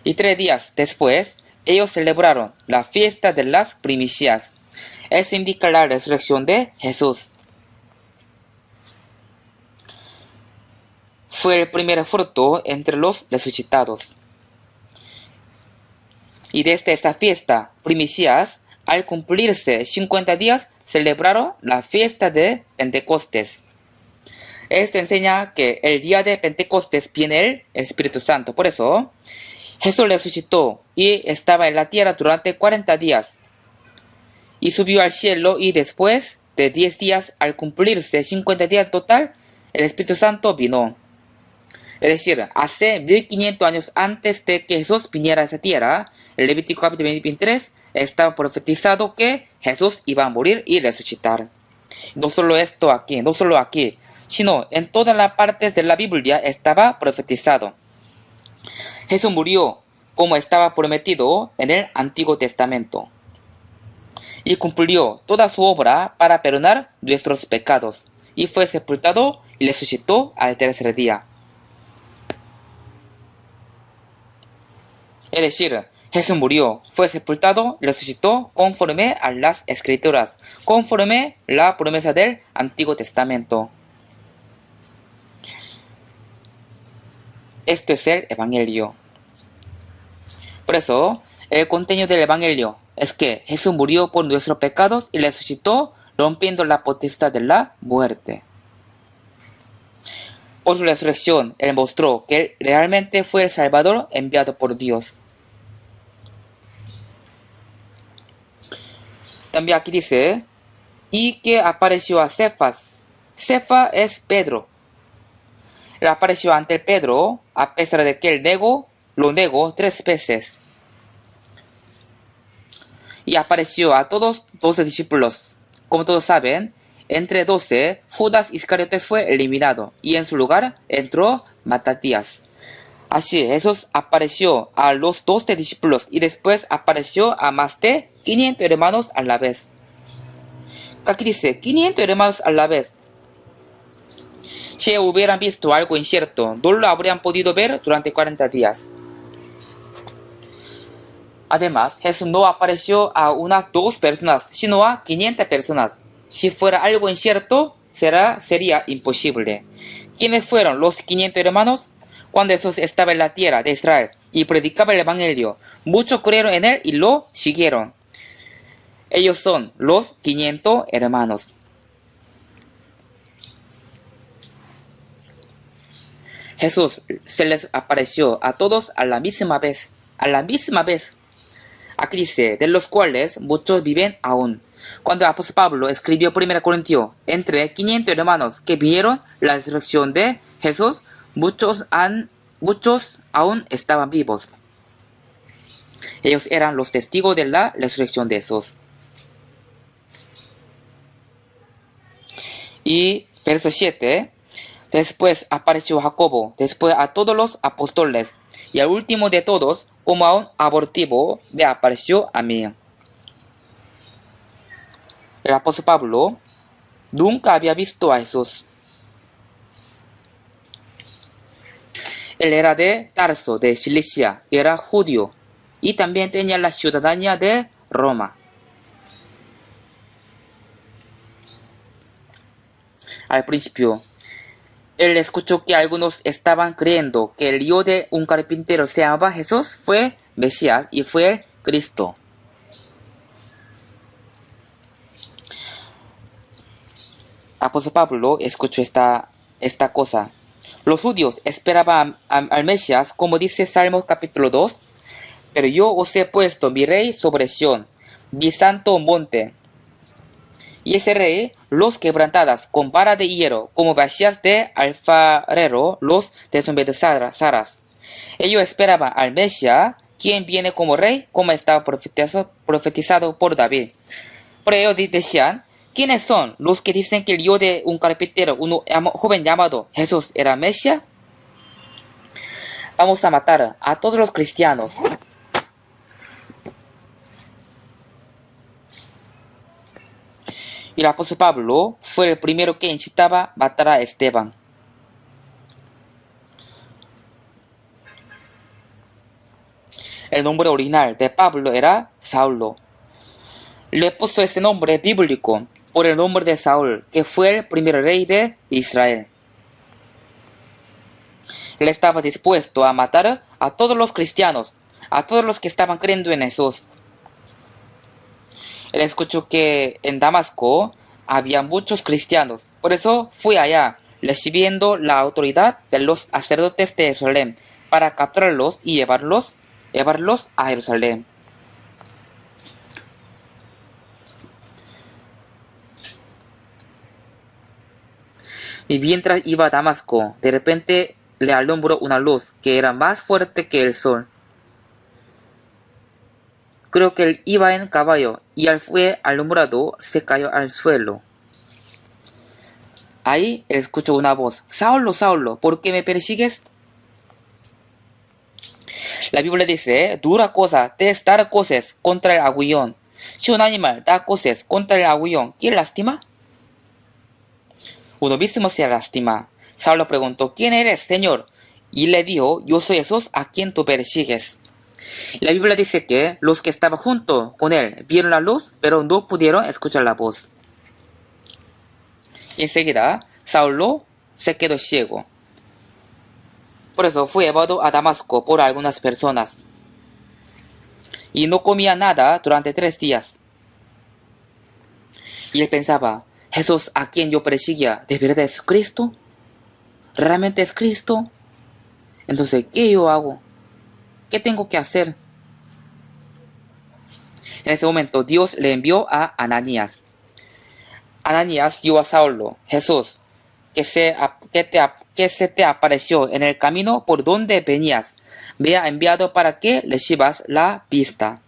Y 3 días después, ellos celebraron la fiesta de las primicias. Eso indica la resurrección de Jesús. Fue el primer fruto entre los resucitados. Y desde esta fiesta, primicias, al cumplirse 50 días, celebraron la fiesta de Pentecostés. Esto enseña que el día de Pentecostés viene el Espíritu Santo. Por eso, Jesús resucitó y estaba en la tierra durante 40 días. Y subió al cielo y después de 10 días, al cumplirse 50 días total, el Espíritu Santo vino. Es decir, hace 1500 años antes de que Jesús viniera a esa tierra, el Levítico capítulo 23 estaba profetizado que Jesús iba a morir y resucitar. No solo aquí, sino en todas las partes de la Biblia estaba profetizado. Jesús murió como estaba prometido en el Antiguo Testamento y cumplió toda su obra para perdonar nuestros pecados y fue sepultado y resucitó al tercer día. Es decir, Jesús murió, fue sepultado y resucitó conforme a las Escrituras, conforme a la promesa del Antiguo Testamento. Esto es el Evangelio. Por eso, el contenido del Evangelio es que Jesús murió por nuestros pecados y resucitó rompiendo la potestad de la muerte. Por su resurrección, Él mostró que Él realmente fue el Salvador enviado por Dios. También aquí dice, y que apareció a Cefas. Cefas es Pedro. Él apareció ante Pedro, a pesar de que él lo negó 3 veces. Y apareció a todos 12 discípulos. Como todos saben, entre 12, Judas Iscariote fue eliminado y en su lugar entró Matatías. Así, Jesús apareció a los 12 discípulos y después apareció a más de 500 hermanos a la vez. Aquí dice, 500 hermanos a la vez. Si hubieran visto algo incierto, no lo habrían podido ver durante 40 días. Además, Jesús no apareció a unas 2 personas, sino a 500 personas. Si fuera algo incierto, sería imposible. ¿Quiénes fueron los 500 hermanos? Cuando Jesús estaba en la tierra de Israel y predicaba el Evangelio, muchos creyeron en él y lo siguieron. Ellos son los 500 hermanos. Jesús se les apareció a todos a la misma vez. Aquí dice, de los cuales muchos viven aún. Cuando el apóstol Pablo escribió 1 Corintios, entre 500 hermanos que vieron la resurrección de Jesús, muchos aún estaban vivos. Ellos eran los testigos de la resurrección de Jesús. Y verso 7, después apareció Jacobo, después a todos los apóstoles, y al último de todos, como a un abortivo, me apareció a mí. El apóstol Pablo nunca había visto a Jesús. Él era de Tarso, de Cilicia, y era judío, y también tenía la ciudadanía de Roma. Al principio, él escuchó que algunos estaban creyendo que el hijo de un carpintero se llamaba Jesús fue Mesías y fue el Cristo. Apóstol Pablo escuchó esta cosa. Los judíos esperaban al Mesías, como dice Salmos capítulo 2, pero yo os he puesto mi rey sobre Sión, mi santo monte. Y ese rey los quebrantadas con vara de hierro, como vacías de alfarero, los desobedecerás. Ellos esperaban al Mesías, quien viene como rey, como estaba profetizado por David. Pero ellos decían, ¿quiénes son los que dicen que el hijo de un carpintero, un joven llamado Jesús, era Mesías? Vamos a matar a todos los cristianos. Y el apóstol Pablo fue el primero que incitaba a matar a Esteban. El nombre original de Pablo era Saulo. Le puso ese nombre bíblico por el nombre de Saúl, que fue el primer rey de Israel. Él estaba dispuesto a matar a todos los cristianos, a todos los que estaban creyendo en Jesús. Él escuchó que en Damasco había muchos cristianos, por eso fue allá, recibiendo la autoridad de los sacerdotes de Jerusalén para capturarlos y llevarlos a Jerusalén. Y mientras iba a Damasco, de repente le alumbró una luz que era más fuerte que el sol. Creo que él iba en caballo y al fue alumbrado se cayó al suelo. Ahí él escuchó una voz: Saulo, Saulo, ¿por qué me persigues? La Biblia dice: dura cosa te es dar coces contra el aguillón. Si un animal da coces contra el aguillón, ¿quién lastima? Uno mismo se lastima. Saulo preguntó: ¿quién eres, Señor? Y le dijo: yo soy Jesús a quien tú persigues. La Biblia dice que los que estaban junto con él vieron la luz, pero no pudieron escuchar la voz. Y enseguida, Saulo se quedó ciego. Por eso fue llevado a Damasco por algunas personas. Y no comía nada durante 3 días. Y él pensaba: Jesús a quien yo perseguía, ¿de verdad es Cristo? ¿Realmente es Cristo? Entonces, ¿qué yo hago? ¿Qué tengo que hacer? En ese momento Dios le envió a Ananías. Ananías dio a Saulo: Jesús, que se te apareció en el camino por donde venías, me ha enviado para que recibas la vista.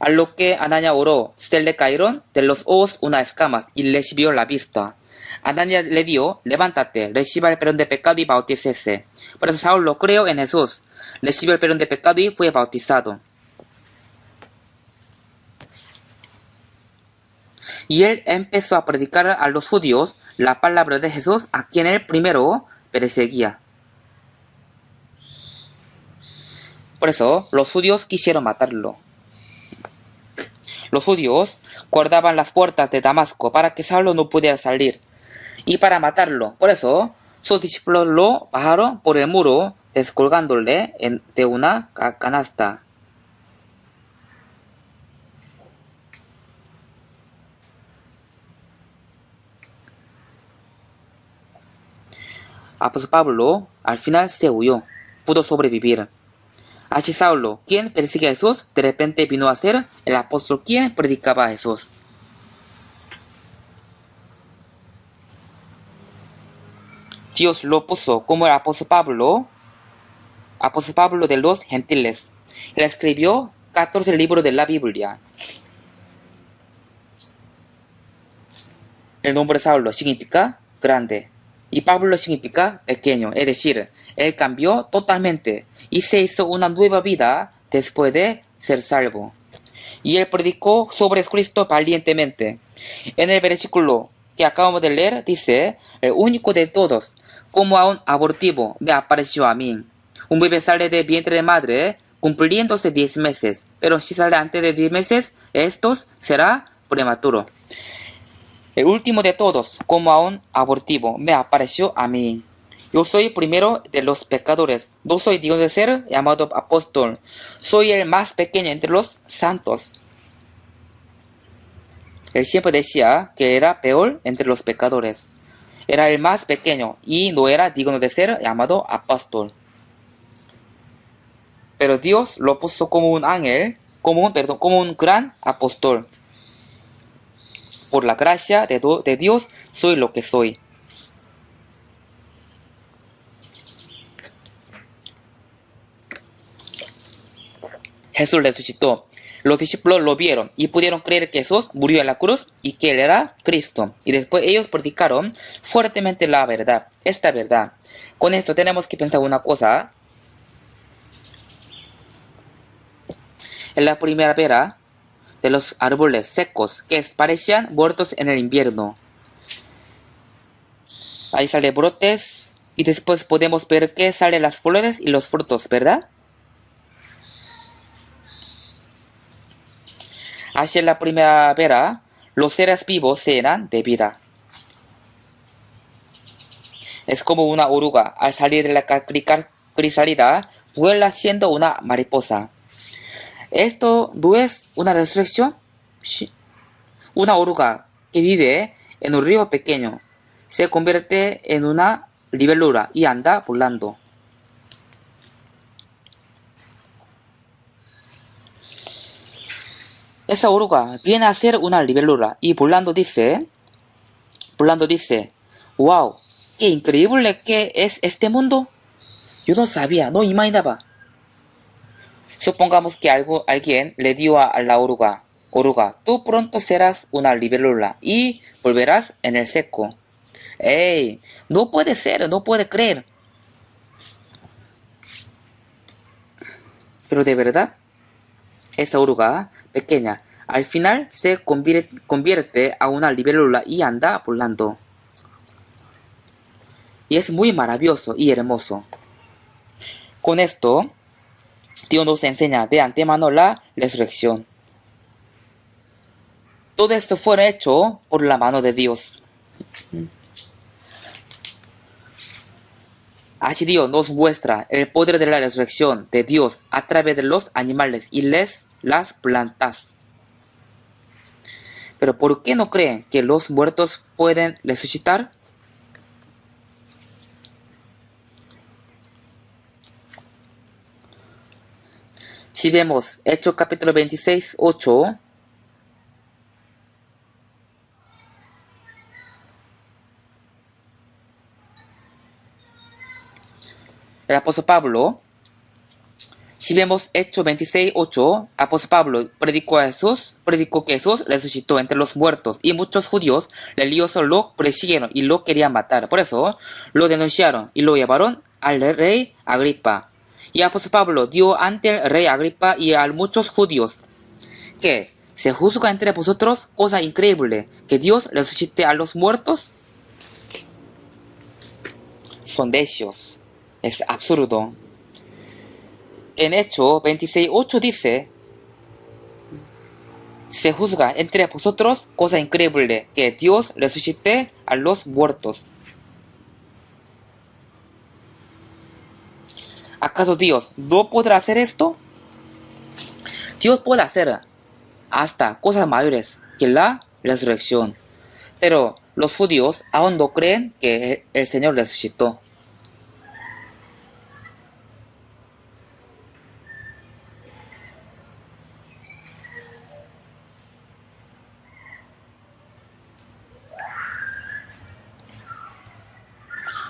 A lo que Ananías oró, se le cayeron de los ojos unas escamas y recibió la vista. Ananías le dio: levántate, reciba el perdón de pecado y bautícese. Por eso Saulo creó en Jesús, recibió el perdón de pecado y fue bautizado. Y él empezó a predicar a los judíos la palabra de Jesús, a quien él primero perseguía. Por eso los judíos quisieron matarlo. Los judíos guardaban las puertas de Damasco para que Saulo no pudiera salir y para matarlo. Por eso sus discípulos lo bajaron por el muro, descolgándole de una canasta. Apóstol Pablo al final se huyó, pudo sobrevivir. Así Saulo, quien persigue a Jesús, de repente vino a ser el apóstol quien predicaba a Jesús. Dios lo puso como el apóstol Pablo de los gentiles. Él escribió 14 libros de la Biblia. El nombre Saulo significa grande y Pablo significa pequeño, es decir, él cambió totalmente y se hizo una nueva vida después de ser salvo. Y él predicó sobre Cristo valientemente. En el versículo que acabamos de leer dice: el único de todos, como a un abortivo, me apareció a mí. Un bebé sale del vientre de madre cumpliéndose 10 meses, pero si sale antes de 10 meses, estos será prematuro. El último de todos, como a un abortivo, me apareció a mí. Yo soy primero de los pecadores. No soy digno de ser llamado apóstol. Soy el más pequeño entre los santos. Él siempre decía que era peor entre los pecadores. Era el más pequeño y no era digno de ser llamado apóstol. Pero Dios lo puso como un ángel, como un gran apóstol. Por la gracia de Dios soy lo que soy. Jesús resucitó. Los discípulos lo vieron y pudieron creer que Jesús murió en la cruz y que Él era Cristo. Y después ellos predicaron fuertemente la verdad, esta verdad. Con esto tenemos que pensar una cosa. En la primavera de los árboles secos que parecían muertos en el invierno. Ahí salen brotes y después podemos ver que salen las flores y los frutos, ¿verdad? Hacia la primavera, los seres vivos se llenan de vida. Es como una oruga, al salir de la crisálida, vuela siendo una mariposa. Esto no es una resurrección. Una oruga que vive en un río pequeño se convierte en una libélula y anda volando. Esa oruga viene a ser una libélula y volando dice, wow, qué increíble que es este mundo. Yo no sabía, no imaginaba. Supongamos que alguien le dio a la oruga, tú pronto serás una libélula y volverás en el seco. ¡Ey! No puede ser, no puede creer. Pero de verdad, esa oruga pequeña al final se convierte a una libélula y anda volando. Y es muy maravilloso y hermoso. Con esto, Dios nos enseña de antemano la resurrección. Todo esto fue hecho por la mano de Dios. Así Dios nos muestra el poder de la resurrección de Dios a través de los animales y las plantas. Pero ¿por qué no creen que los muertos pueden resucitar? Si vemos Hechos capítulo 26, 8, el apóstol Pablo, si vemos Hechos 26, 8, apóstol Pablo predicó que Jesús resucitó entre los muertos y muchos judíos religiosos lo persiguieron y lo querían matar. Por eso lo denunciaron y lo llevaron al rey Agripa. Y el apóstol Pablo dio ante el rey Agripa y a muchos judíos que se juzga entre vosotros cosa increíble, que Dios resucite a los muertos. Son necios, es absurdo. En Hechos 26:8 dice, se juzga entre vosotros cosa increíble, que Dios resucite a los muertos. ¿Acaso Dios no podrá hacer esto? Dios puede hacer hasta cosas mayores que la resurrección. Pero los judíos aún no creen que el Señor resucitó.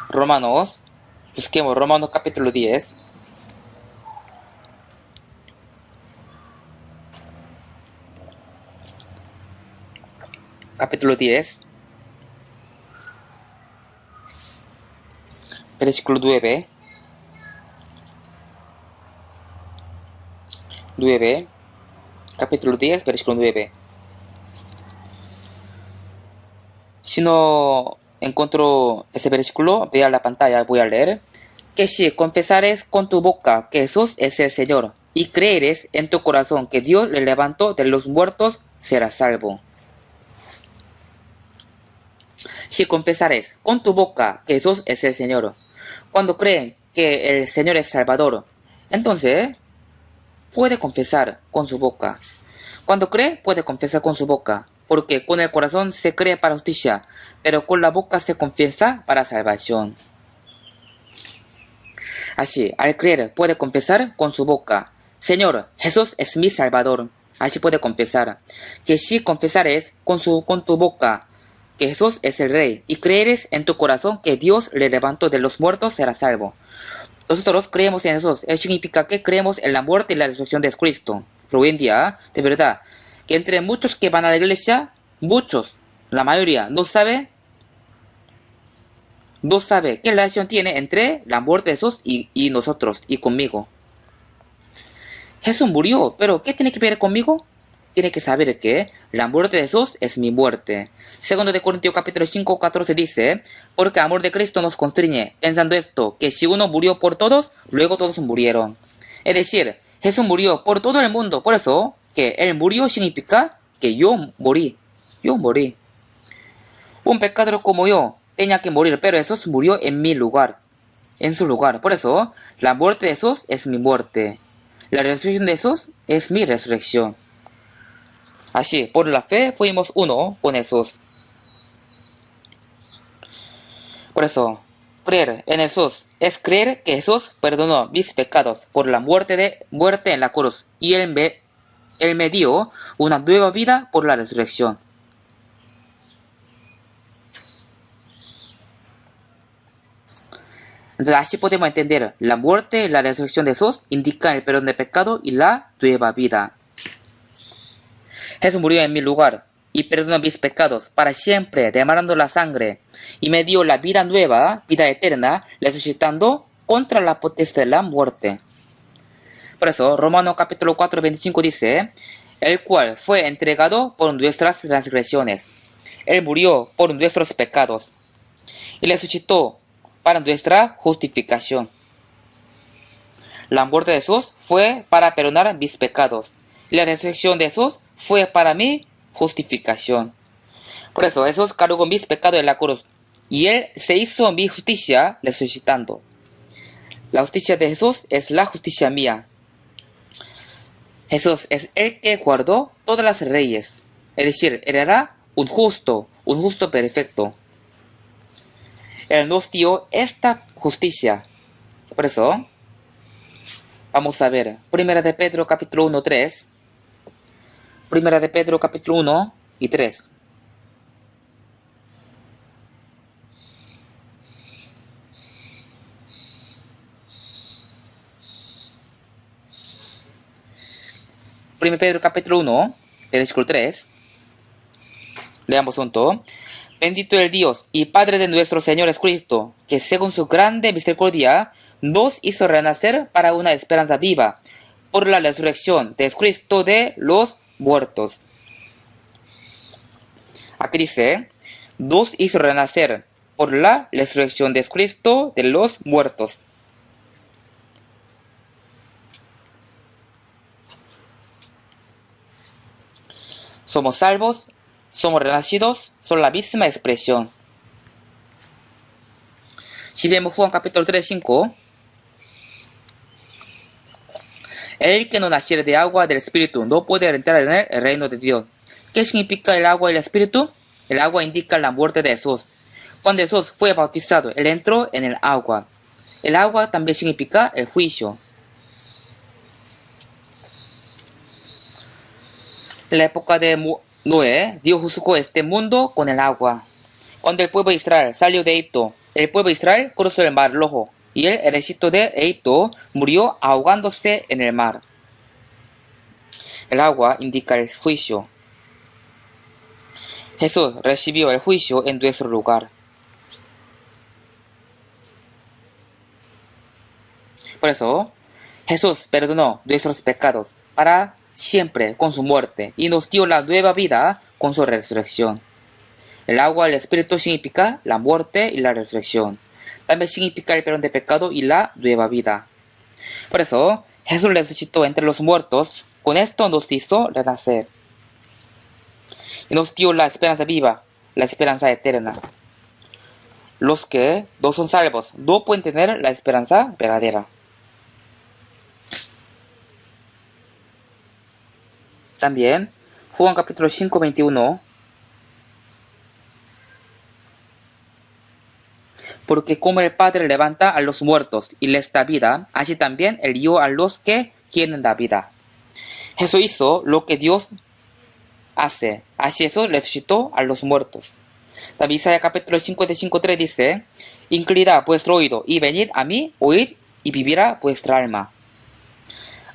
Romanos, busquemos Romanos capítulo 10. Capítulo 10, versículo 9. Capítulo 10, versículo 9. Si no encuentro ese versículo, ve a la pantalla, voy a leer. Que si confesares con tu boca que Jesús es el Señor y creeres en tu corazón que Dios le levantó de los muertos, serás salvo. Si confesares con tu boca que Jesús es el Señor, cuando creen que el Señor es Salvador, entonces puede confesar con su boca. Cuando cree, puede confesar con su boca. porque con el corazón se cree para justicia, pero con la boca se confiesa para salvación. Así, al creer puede confesar con su boca: Señor, Jesús es mi Salvador. Así puede confesar. Que si confesares con tu boca que Jesús es el Rey y creeres en tu corazón que Dios le levantó de los muertos, serás salvo. Nosotros creemos en Jesús. Eso significa que creemos en la muerte y la resurrección de Cristo. Pero hoy en día, de verdad, que entre muchos que van a la iglesia, muchos, la mayoría, no sabe qué relación tiene entre la muerte de Jesús y nosotros, y conmigo. Jesús murió, pero ¿qué tiene que ver conmigo? Tiene que saber que la muerte de Jesús es mi muerte. Segundo de Corintios capítulo 5, 14 dice: porque el amor de Cristo nos constriñe, pensando esto, que si uno murió por todos, luego todos murieron. Es decir, Jesús murió por todo el mundo. Por eso, que Él murió significa que yo morí. Yo morí. Un pecador como yo tenía que morir, pero Jesús murió en mi lugar. En su lugar. Por eso, la muerte de Jesús es mi muerte. La resurrección de Jesús es mi resurrección. Así, por la fe fuimos uno con Jesús. Por eso, creer en Jesús es creer que Jesús perdonó mis pecados por la muerte en la cruz, y Él me dio una nueva vida por la resurrección. Entonces así podemos entender: la muerte y la resurrección de Jesús indican el perdón de pecado y la nueva vida. Jesús murió en mi lugar y perdonó mis pecados para siempre, derramando la sangre, y me dio la vida nueva, vida eterna, resucitando contra la potestad de la muerte. Por eso, Romanos capítulo 4, 25 dice: el cual fue entregado por nuestras transgresiones. Él murió por nuestros pecados y resucitó para nuestra justificación. La muerte de Jesús fue para perdonar mis pecados, y la resurrección de Jesús fue para mi justificación. Por eso Jesús cargó mis pecados en la cruz, y Él se hizo mi justicia resucitando. La justicia de Jesús es la justicia mía. Jesús es el que guardó todas las leyes, es decir, Él era un justo perfecto. Él nos dio esta justicia. Por eso, vamos a ver, Primera de Pedro capítulo 1, 3. Primera de Pedro capítulo 1 y 3. Primera de Pedro capítulo 1, versículo 3. Leamos junto. Bendito el Dios y Padre de nuestro Señor Jesucristo, que según su grande misericordia nos hizo renacer para una esperanza viva, por la resurrección de Jesucristo de los muertos. Aquí dice: nos hizo renacer por la resurrección de Jesucristo de los muertos. Somos salvos, somos renacidos, son la misma expresión. Si vemos Juan capítulo 3, 5. El que no naciere de agua del Espíritu no puede entrar en el reino de Dios. ¿Qué significa el agua y el Espíritu? El agua indica la muerte de Jesús. Cuando Jesús fue bautizado, Él entró en el agua. El agua también significa el juicio. En la época de Noé, Dios juzgó este mundo con el agua. Cuando el pueblo de Israel salió de Egipto, el pueblo de Israel cruzó el mar Rojo, y el ejército de Egipto murió ahogándose en el mar. El agua indica el juicio. Jesús recibió el juicio en nuestro lugar. Por eso, Jesús perdonó nuestros pecados para siempre con su muerte y nos dio la nueva vida con su resurrección. El agua y el Espíritu significa la muerte y la resurrección. También significa el perdón de pecado y la nueva vida. Por eso, Jesús resucitó entre los muertos. Con esto nos hizo renacer. Y nos dio la esperanza viva, la esperanza eterna. Los que no son salvos no pueden tener la esperanza verdadera. También, Juan capítulo 5, 21 Porque como el Padre levanta a los muertos y les da vida, así también Él dio a los que quieren dar vida. Jesús hizo lo que Dios hace. Así Jesús resucitó a los muertos. También Isaías capítulo 55:3 dice: Inclinad vuestro oído y venid a mí, oíd y vivirá vuestra alma.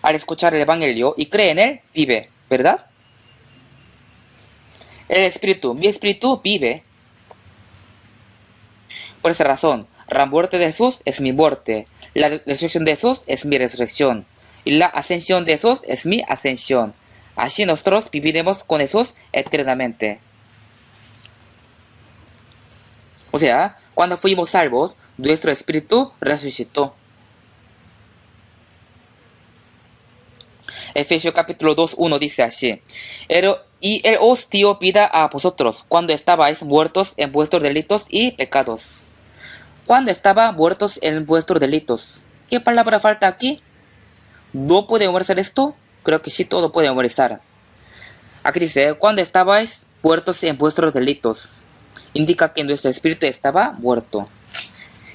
Al escuchar el Evangelio y cree en él, vive, ¿verdad? El Espíritu, mi Espíritu vive. Por esa razón, la muerte de Jesús es mi muerte, la resurrección de Jesús es mi resurrección, y la ascensión de Jesús es mi ascensión. Así nosotros viviremos con Jesús eternamente. O sea, cuando fuimos salvos, nuestro espíritu resucitó. Efesios capítulo 2:1 dice así: y Él os dio vida a vosotros cuando estabais muertos en vuestros delitos y pecados. Cuando estaban muertos en vuestros delitos. ¿Qué palabra falta aquí? ¿No puede memorizar esto? Creo que sí, todo puede memorizar. Aquí dice: cuando estabais muertos en vuestros delitos. Indica que nuestro espíritu estaba muerto.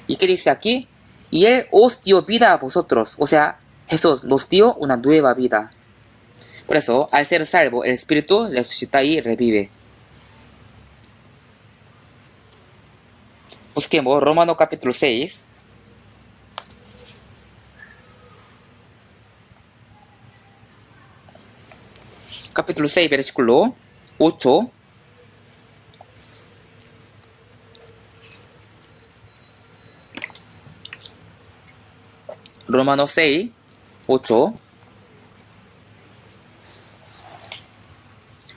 ¿Y qué dice aquí? Y Él os dio vida a vosotros. O sea, Jesús nos dio una nueva vida. Por eso, al ser salvo, el espíritu resucita y revive. Busquemos Romanos capítulo 6. Capítulo 6, versículo 8. Romanos 6, 8.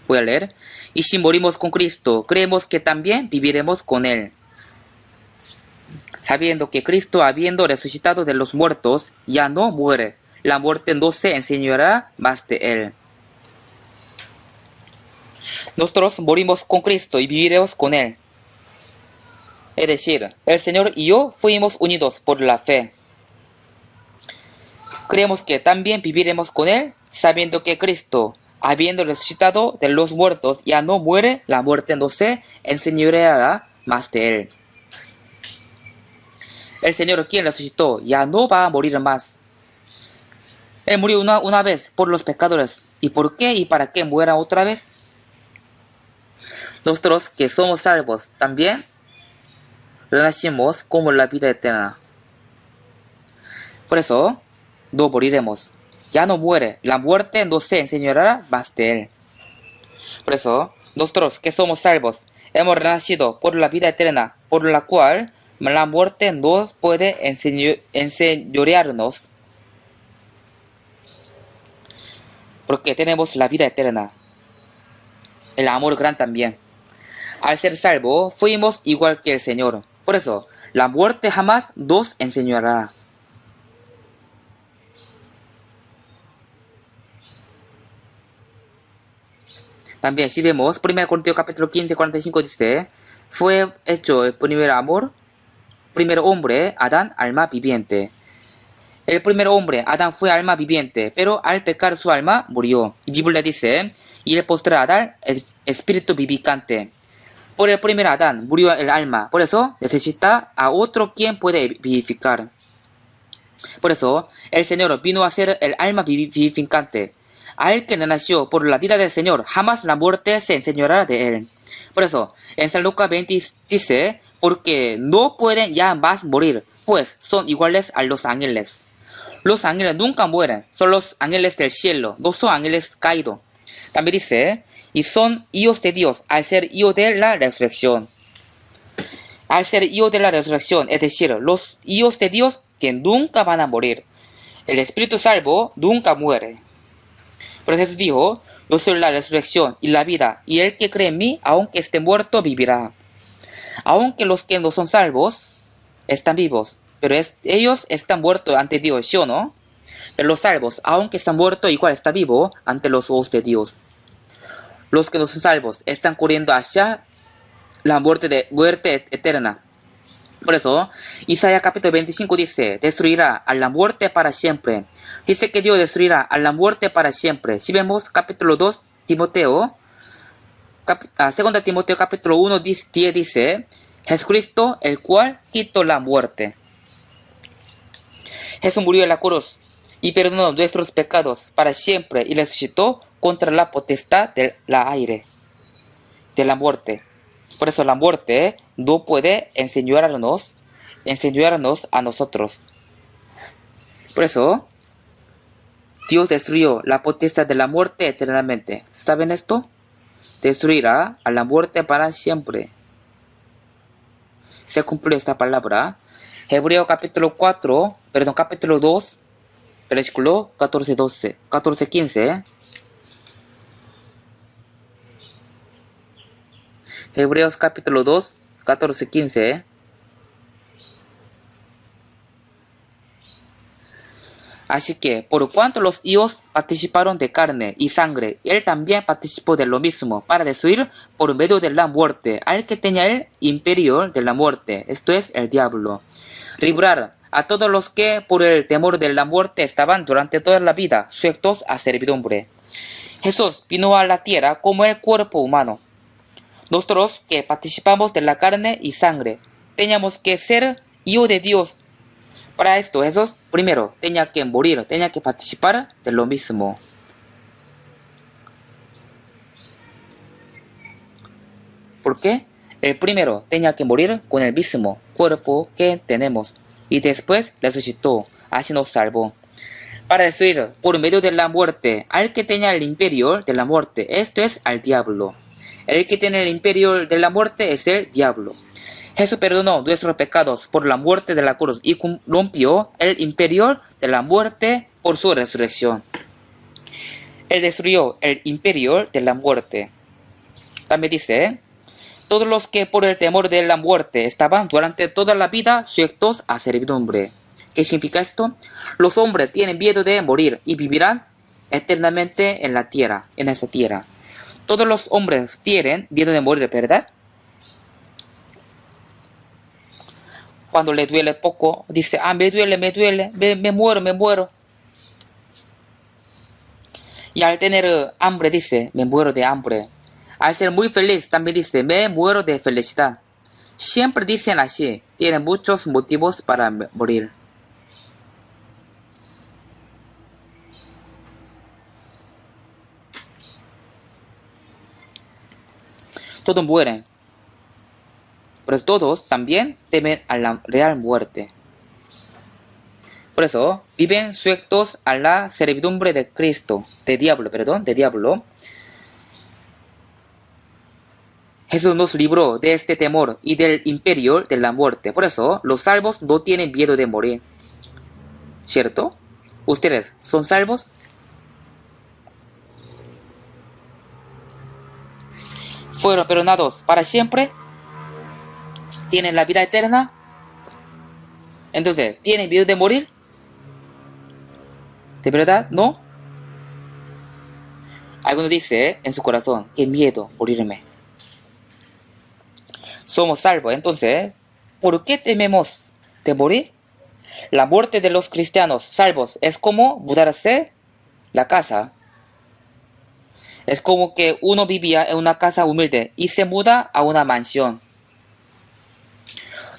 Voy a leer. Y si morimos con Cristo, creemos que también viviremos con Él. Sabiendo que Cristo, habiendo resucitado de los muertos, ya no muere. La muerte no se enseñoreará más de Él. Nosotros morimos con Cristo y viviremos con Él. Es decir, el Señor y yo fuimos unidos por la fe. Creemos que también viviremos con Él, sabiendo que Cristo, habiendo resucitado de los muertos, ya no muere, la muerte no se enseñoreará más de Él. El Señor, quien resucitó, ya no va a morir más. Él murió una vez por los pecadores. ¿Y por qué y para qué muera otra vez? Nosotros que somos salvos también renacimos como la vida eterna. Por eso no moriremos. Ya no muere. La muerte no se enseñoreará más de Él. Por eso nosotros que somos salvos hemos renacido por la vida eterna, por la cual la muerte no puede enseñorearnos. Porque tenemos la vida eterna. El amor gran también. Al ser salvo, fuimos igual que el Señor. Por eso, la muerte jamás nos enseñará. También, si vemos, 1 Corintios capítulo 15, 45 dice: fue hecho el primer hombre, Adán, alma viviente. El primer hombre, Adán, fue alma viviente, pero al pecar su alma murió. Y Biblia dice: y el postrer Adán, el espíritu vivificante. Por el primer Adán murió el alma, por eso necesita a otro quien puede vivificar. Por eso el Señor vino a ser el alma vivificante. A él que nació por la vida del Señor, jamás la muerte se enseñoreará de él. Por eso, en San Lucas 20 dice: porque no pueden ya más morir, pues son iguales a los ángeles. Los ángeles nunca mueren, son los ángeles del cielo, no son ángeles caídos. También dice: y son hijos de Dios al ser hijos de la resurrección. Al ser hijos de la resurrección, es decir, los hijos de Dios que nunca van a morir. El espíritu salvo nunca muere. Pero Jesús dijo: yo soy la resurrección y la vida, y el que cree en mí, aunque esté muerto, vivirá. Aunque los que no son salvos están vivos, pero ellos están muertos ante Dios, ¿sí o no? Pero los salvos, aunque están muertos, igual está vivo ante los ojos de Dios. Los que no son salvos están corriendo hacia la muerte eterna. Por eso, Isaías capítulo 25 dice: destruirá a la muerte para siempre. Dice que Dios destruirá a la muerte para siempre. Si vemos capítulo 2, Timoteo, 2 Timoteo capítulo 1, 10 dice: Jesucristo, el cual quitó la muerte. Jesús murió en la cruz y perdonó nuestros pecados para siempre y resucitó contra la potestad del aire, de la muerte. Por eso la muerte no puede enseñarnos a nosotros. Por eso Dios destruyó la potestad de la muerte eternamente. ¿Saben esto? Destruirá a la muerte para siempre. Se cumplió esta palabra. Hebreos capítulo 2, versículo 14-15. Hebreos capítulo 2, 14-15. Así que, por cuanto los hijos participaron de carne y sangre, él también participó de lo mismo, para destruir por medio de la muerte al que tenía el imperio de la muerte, esto es, el diablo. Librar a todos los que por el temor de la muerte estaban durante toda la vida sujetos a servidumbre. Jesús vino a la tierra como el cuerpo humano. Nosotros que participamos de la carne y sangre, teníamos que ser hijos de Dios. Para esto Jesús primero tenía que morir, tenía que participar de lo mismo. ¿Por qué? El primero tenía que morir con el mismo cuerpo que tenemos y después resucitó, así nos salvó. Para destruir por medio de la muerte al que tenía el imperio de la muerte, esto es al diablo. El que tiene el imperio de la muerte es el diablo. Jesús perdonó nuestros pecados por la muerte de la cruz y rompió el imperio de la muerte por su resurrección. Él destruyó el imperio de la muerte. También dice, todos los que por el temor de la muerte estaban durante toda la vida sujetos a servidumbre. ¿Qué significa esto? Los hombres tienen miedo de morir y vivirán eternamente en la tierra, en esta tierra. Todos los hombres tienen miedo de morir, ¿verdad? Cuando le duele poco, dice, me duele, me muero. Y al tener hambre, dice, me muero de hambre. Al ser muy feliz, también dice, me muero de felicidad. Siempre dicen así, tienen muchos motivos para morir. Todos mueren. Pero todos también temen a la real muerte. Por eso viven sujetos a la servidumbre de diablo. Jesús nos libró de este temor y del imperio de la muerte. Por eso los salvos no tienen miedo de morir. ¿Cierto? ¿Ustedes son salvos? ¿Fueron perdonados para siempre? ¿Tienen la vida eterna? Entonces, ¿tienen miedo de morir? ¿De verdad? ¿No? Alguno dice en su corazón, qué miedo morirme. Somos salvos, entonces, ¿por qué tememos de morir? La muerte de los cristianos salvos es como mudarse la casa. Es como que uno vivía en una casa humilde y se muda a una mansión.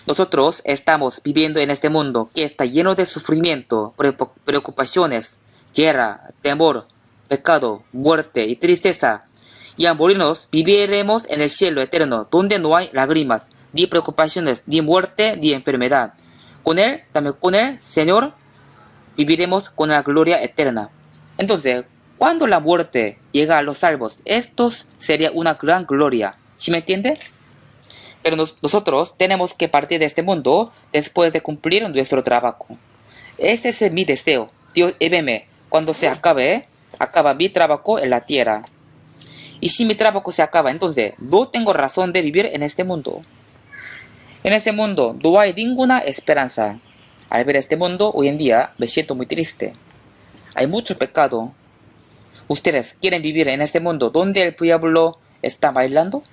Nosotros estamos viviendo en este mundo que está lleno de sufrimiento, preocupaciones, guerra, temor, pecado, muerte y tristeza. Y al morirnos viviremos en el cielo eterno, donde no hay lágrimas, ni preocupaciones, ni muerte, ni enfermedad. Con Él, también con Él, Señor, viviremos con la gloria eterna. Entonces, cuando la muerte llega a los salvos, esto sería una gran gloria. ¿Sí me entiende? Pero nosotros tenemos que partir de este mundo después de cumplir nuestro trabajo. Este es mi deseo. Dios, lléveme cuando se acaba mi trabajo en la tierra. Y si mi trabajo se acaba, entonces no tengo razón de vivir en este mundo. En este mundo no hay ninguna esperanza. Al ver este mundo, hoy en día me siento muy triste. Hay mucho pecado. ¿Ustedes quieren vivir en este mundo donde el diablo está bailando?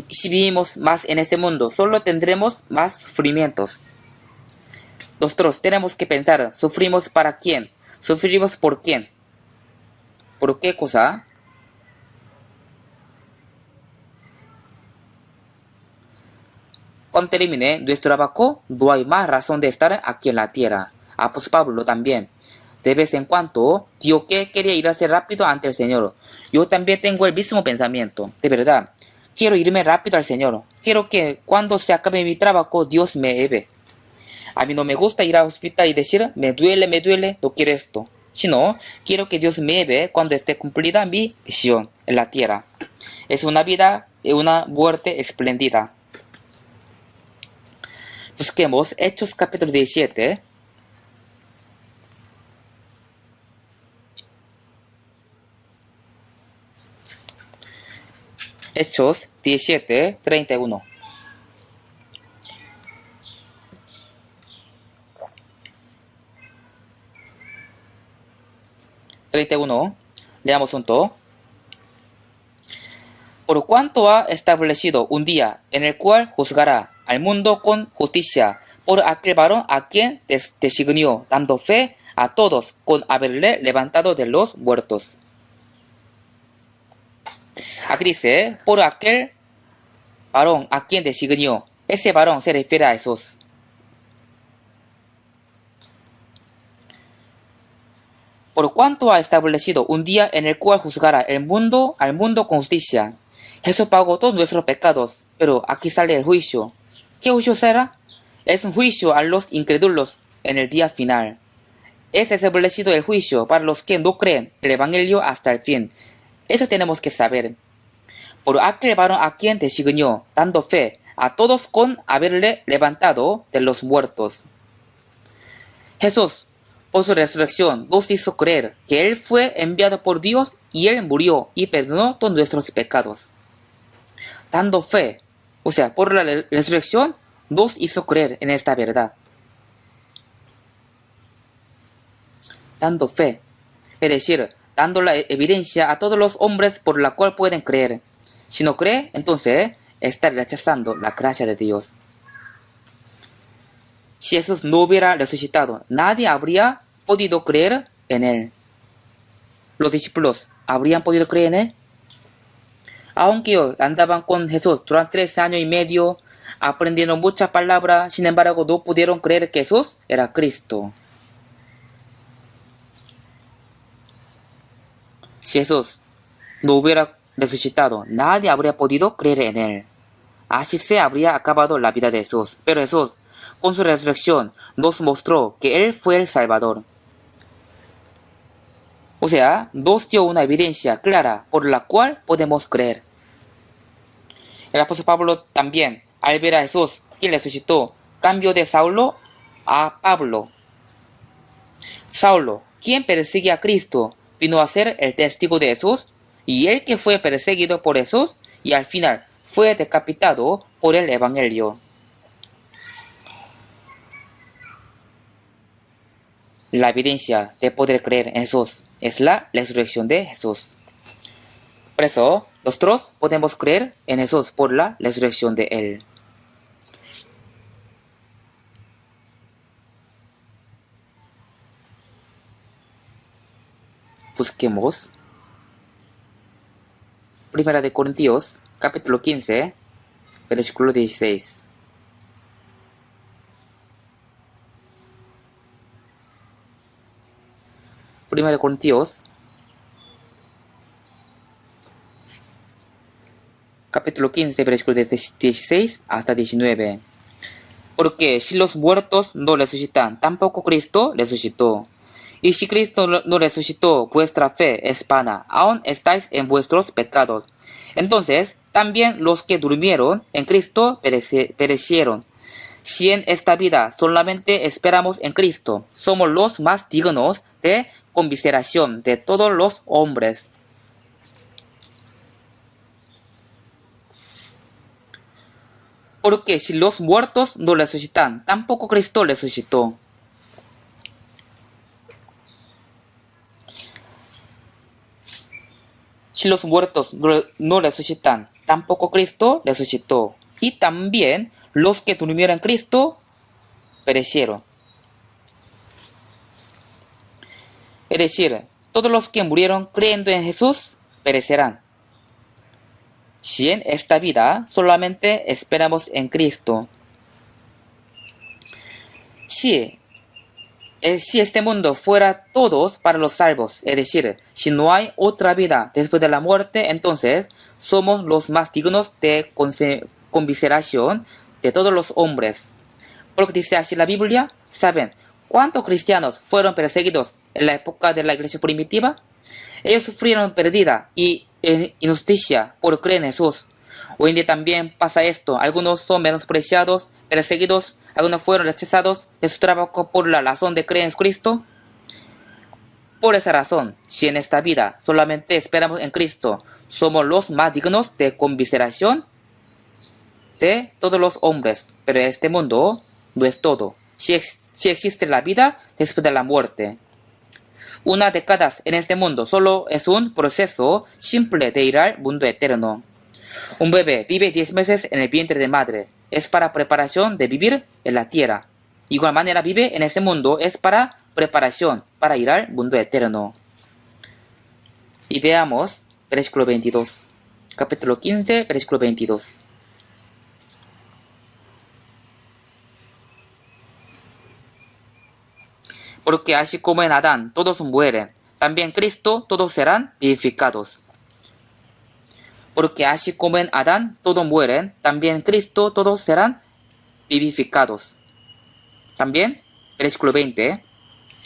Si vivimos más en este mundo, solo tendremos más sufrimientos. Nosotros tenemos que pensar, ¿sufrimos para quién? ¿Sufrimos por quién? ¿Por qué cosa? cuando termine nuestro trabajo, no hay más razón de estar aquí en la tierra. Apóstol Pablo también. De vez en cuando, dijo que quería irse rápido ante el Señor. Yo también tengo el mismo pensamiento. De verdad, quiero irme rápido al Señor. Quiero que cuando se acabe mi trabajo, Dios me lleve. A mí no me gusta ir al hospital y decir, me duele, no quiero esto. Sino, quiero que Dios me lleve cuando esté cumplida mi misión en la tierra. Es una vida y una muerte espléndida. Busquemos Hechos capítulo 17. Hechos 17, 31. Leamos juntos. Por cuanto ha establecido un día en el cual juzgará al mundo con justicia por aquel varón a quien designó, dando fe a todos con haberle levantado de los muertos. Aquí dice, por aquel varón a quien designó. Ese varón se refiere a Jesús. Por cuanto ha establecido un día en el cual juzgará al mundo con justicia. Jesús pagó todos nuestros pecados, pero aquí sale el juicio. ¿Qué juicio será? Es un juicio a los incrédulos en el día final. Es establecido el juicio para los que no creen el Evangelio hasta el fin. Eso tenemos que saber. Por aquel varón a quien designó, dando fe a todos con haberle levantado de los muertos. Jesús, por su resurrección, nos hizo creer que Él fue enviado por Dios y Él murió y perdonó todos nuestros pecados. Dando fe, o sea, por la resurrección, nos hizo creer en esta verdad. Dando fe, es decir, dando la evidencia a todos los hombres por la cual pueden creer. Si no cree, entonces está rechazando la gracia de Dios. Si Jesús no hubiera resucitado, nadie habría podido creer en Él. Los discípulos habrían podido creer en Él. Aunque ellos andaban con Jesús durante 3 años y medio, aprendieron muchas palabras, sin embargo no pudieron creer que Jesús era Cristo. Si Jesús no hubiera resucitado, nadie habría podido creer en Él. Así se habría acabado la vida de Jesús. Pero Jesús, con su resurrección, nos mostró que Él fue el Salvador. O sea, nos dio una evidencia clara por la cual podemos creer. El apóstol Pablo también, al ver a Jesús, quien resucitó, cambió de Saulo a Pablo. Saulo, quien persigue a Cristo, vino a ser el testigo de Jesús, y él que fue perseguido por Jesús, y al final fue decapitado por el Evangelio. La evidencia de poder creer en Jesús es la resurrección de Jesús. Por eso, nosotros podemos creer en Jesús por la resurrección de Él. Busquemos Primera de Corintios, capítulo 15, versículo 16. Primera de Corintios, capítulo 15, versículo 16 hasta 19. Porque si los muertos no resucitan, tampoco Cristo resucitó. Y si Cristo no resucitó, vuestra fe es vana, aún estáis en vuestros pecados. Entonces, también los que durmieron en Cristo perecieron. Si en esta vida solamente esperamos en Cristo, somos los más dignos de conmiseración de todos los hombres. Porque si los muertos no resucitan, tampoco Cristo resucitó. Si los muertos no resucitan, tampoco Cristo resucitó. Y también los que durmieron en Cristo perecieron. Es decir, todos los que murieron creyendo en Jesús perecerán. Si en esta vida solamente esperamos en Cristo, si si este mundo fuera todos para los salvos, es decir, si no hay otra vida después de la muerte, entonces somos los más dignos de conmiseración de todos los hombres. Porque dice así la Biblia, ¿saben cuántos cristianos fueron perseguidos en la época de la iglesia primitiva? Ellos sufrieron pérdida y injusticia por creer en Jesús. Hoy en día también pasa esto, algunos son menospreciados, perseguidos, algunos fueron rechazados de su trabajo por la razón de creer en Cristo. Por esa razón, si en esta vida solamente esperamos en Cristo, somos los más dignos de conmiseración de todos los hombres. Pero este mundo no es todo. Si existe la vida después de la muerte. Una década en este mundo solo es un proceso simple de ir al mundo eterno. Un bebé vive 10 meses en el vientre de madre. Es para preparación de vivir en la tierra. Igual manera vive en este mundo es para preparación para ir al mundo eterno. Y veamos versículo 22. Capítulo 15, versículo 22. Porque así como en Adán todos mueren, también en Cristo todos serán vivificados. Porque así como en Adán todos mueren, también en Cristo todos serán vivificados. También, versículo 20,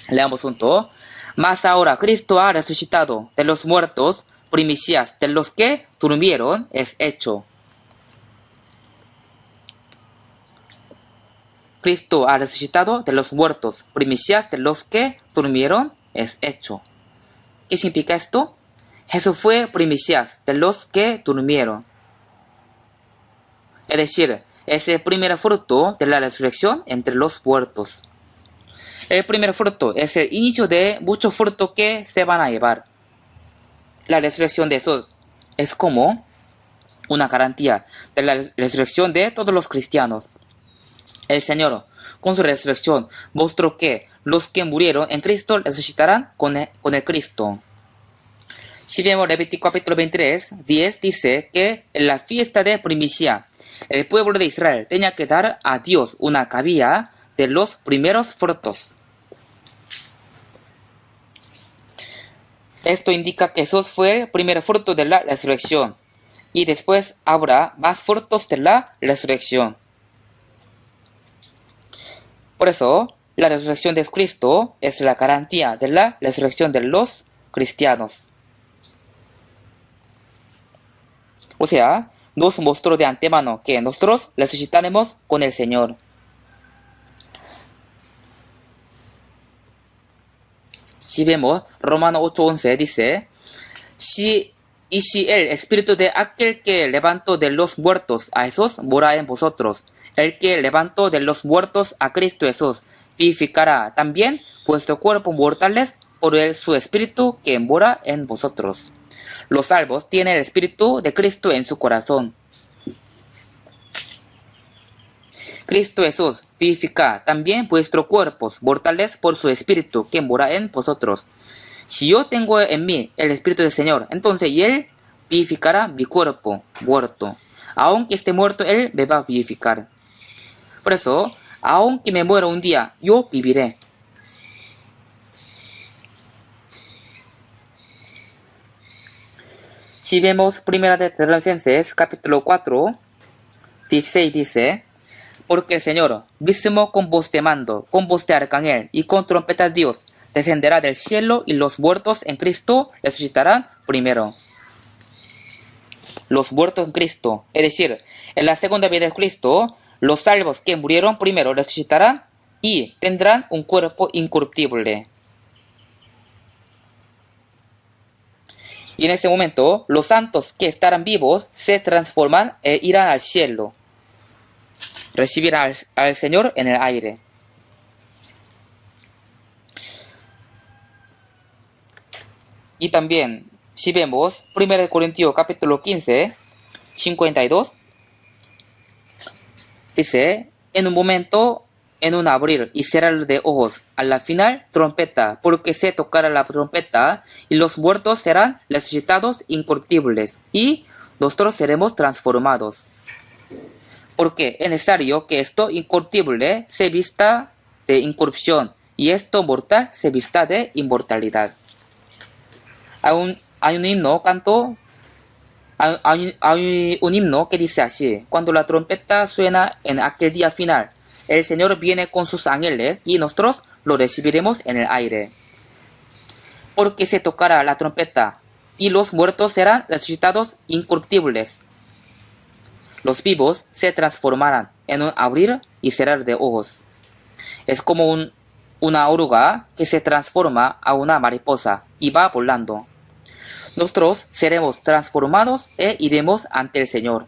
leamos junto. Mas ahora Cristo ha resucitado de los muertos, primicias de los que durmieron es hecho. Cristo ha resucitado de los muertos, primicias de los que durmieron es hecho. ¿Qué significa esto? Jesús fue primicias de los que durmieron. Es decir, es el primer fruto de la resurrección entre los muertos. El primer fruto es el inicio de muchos frutos que se van a llevar. La resurrección de Jesús es como una garantía de la resurrección de todos los cristianos. El Señor, con su resurrección, mostró que los que murieron en Cristo resucitarán con el Cristo. Si vemos Levítico capítulo 23, 10 dice que en la fiesta de primicia, el pueblo de Israel tenía que dar a Dios una cabilla de los primeros frutos. Esto indica que Jesús fue el primer fruto de la resurrección y después habrá más frutos de la resurrección. Por eso, la resurrección de Cristo es la garantía de la resurrección de los cristianos. O sea, nos mostró de antemano que nosotros resucitaremos con el Señor. Si vemos, Romanos 8:11 dice, si el espíritu de aquel que levantó de los muertos a Jesús mora en vosotros, el que levantó de los muertos a Cristo Jesús vivificará también vuestros cuerpos mortales por su espíritu que mora en vosotros. Los salvos tienen el espíritu de Cristo en su corazón. Cristo Jesús vivifica también vuestros cuerpos mortales por su espíritu que mora en vosotros. Si yo tengo en mí el espíritu del Señor, entonces Él vivificará mi cuerpo muerto. Aunque esté muerto, Él me va a vivificar. Por eso, aunque me muera un día, yo viviré. Si vemos 1 de Tesalonicenses capítulo 4, 16 dice, porque el Señor, mismo con voz de mando, con voz de arcángel y con trompeta de Dios, descenderá del cielo y los muertos en Cristo resucitarán primero. Los muertos en Cristo, es decir, en la segunda vida de Cristo, los salvos que murieron primero resucitarán y tendrán un cuerpo incorruptible. Y en ese momento, los santos que estarán vivos se transforman e irán al cielo. Recibirán al Señor en el aire. Y también, si vemos 1 Corintios capítulo 15, 52, dice, en un momento, en un abrir y cerrar de ojos, a la final trompeta, porque se tocará la trompeta, y los muertos serán resucitados incorruptibles, y nosotros seremos transformados. Porque es necesario que esto incorruptible se vista de incorrupción, y esto mortal se vista de inmortalidad. Hay un himno que dice así: cuando la trompeta suena en aquel día final, el Señor viene con sus ángeles y nosotros lo recibiremos en el aire. Porque se tocará la trompeta y los muertos serán resucitados incorruptibles. Los vivos se transformarán en un abrir y cerrar de ojos. Es como una oruga que se transforma a una mariposa y va volando. Nosotros seremos transformados e iremos ante el Señor.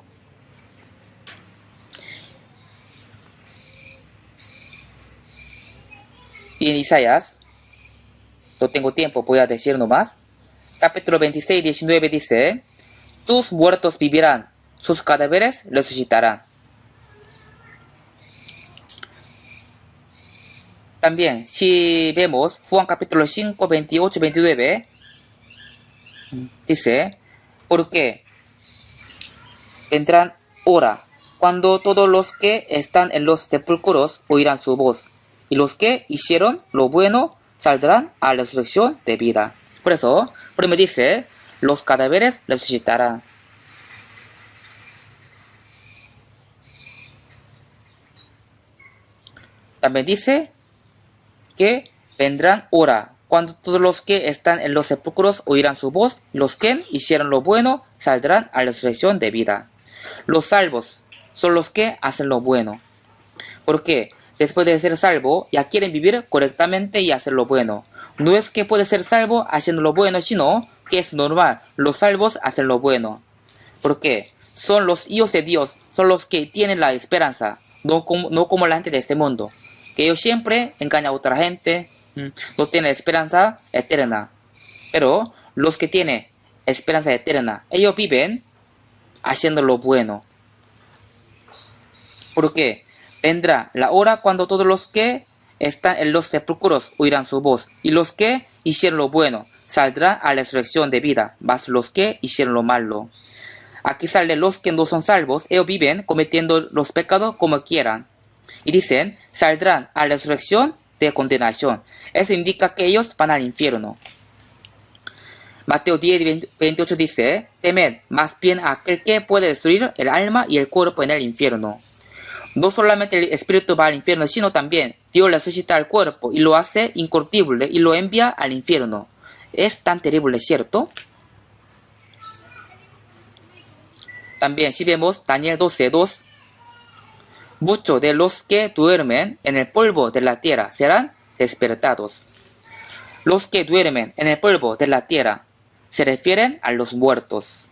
Y en Isaías, no tengo tiempo, voy a decir nomás. Capítulo 26, 19 dice: tus muertos vivirán, sus cadáveres resucitarán. También, si vemos Juan capítulo 5, 28, 29, dice: porque vendrán hora cuando todos los que están en los sepulcros oirán su voz, y los que hicieron lo bueno saldrán a la resurrección de vida. Por eso, primero dice: los cadáveres resucitarán. También dice que vendrán hora cuando todos los que están en los sepulcros oirán su voz, los que hicieron lo bueno saldrán a la resurrección de vida. Los salvos son los que hacen lo bueno, porque después de ser salvo ya quieren vivir correctamente y hacer lo bueno. No es que puede ser salvo haciendo lo bueno, sino que es normal, los salvos hacen lo bueno, porque son los hijos de Dios, son los que tienen la esperanza, no como la gente de este mundo, que ellos siempre engañan a otra gente, no tienen esperanza eterna. Pero los que tienen esperanza eterna, ellos viven haciendo lo bueno. Porque vendrá la hora cuando todos los que están en los sepulcros oirán su voz, y los que hicieron lo bueno saldrán a la resurrección de vida, mas los que hicieron lo malo. Aquí salen los que no son salvos, ellos viven cometiendo los pecados como quieran. Y dicen, saldrán a la resurrección de condenación. Eso indica que ellos van al infierno. Mateo 10, 28 dice: temed más bien a aquel que puede destruir el alma y el cuerpo en el infierno. No solamente el espíritu va al infierno, sino también Dios resucita al cuerpo y lo hace incorruptible y lo envía al infierno. Es tan terrible, ¿cierto? También si vemos Daniel 12:2, muchos de los que duermen en el polvo de la tierra serán despertados. Los que duermen en el polvo de la tierra se refieren a los muertos.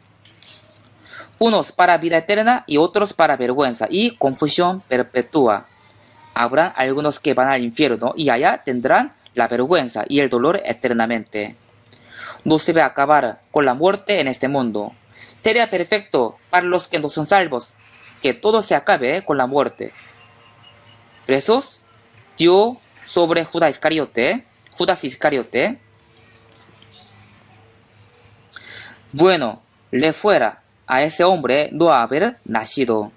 Unos para vida eterna y otros para vergüenza y confusión perpetua. Habrá algunos que van al infierno y allá tendrán la vergüenza y el dolor eternamente. No se ve acabar con la muerte en este mundo. Sería perfecto para los que no son salvos que todo se acabe con la muerte. Jesús dio sobre Judas Iscariote, bueno, le fuera a ese hombre no haber nacido.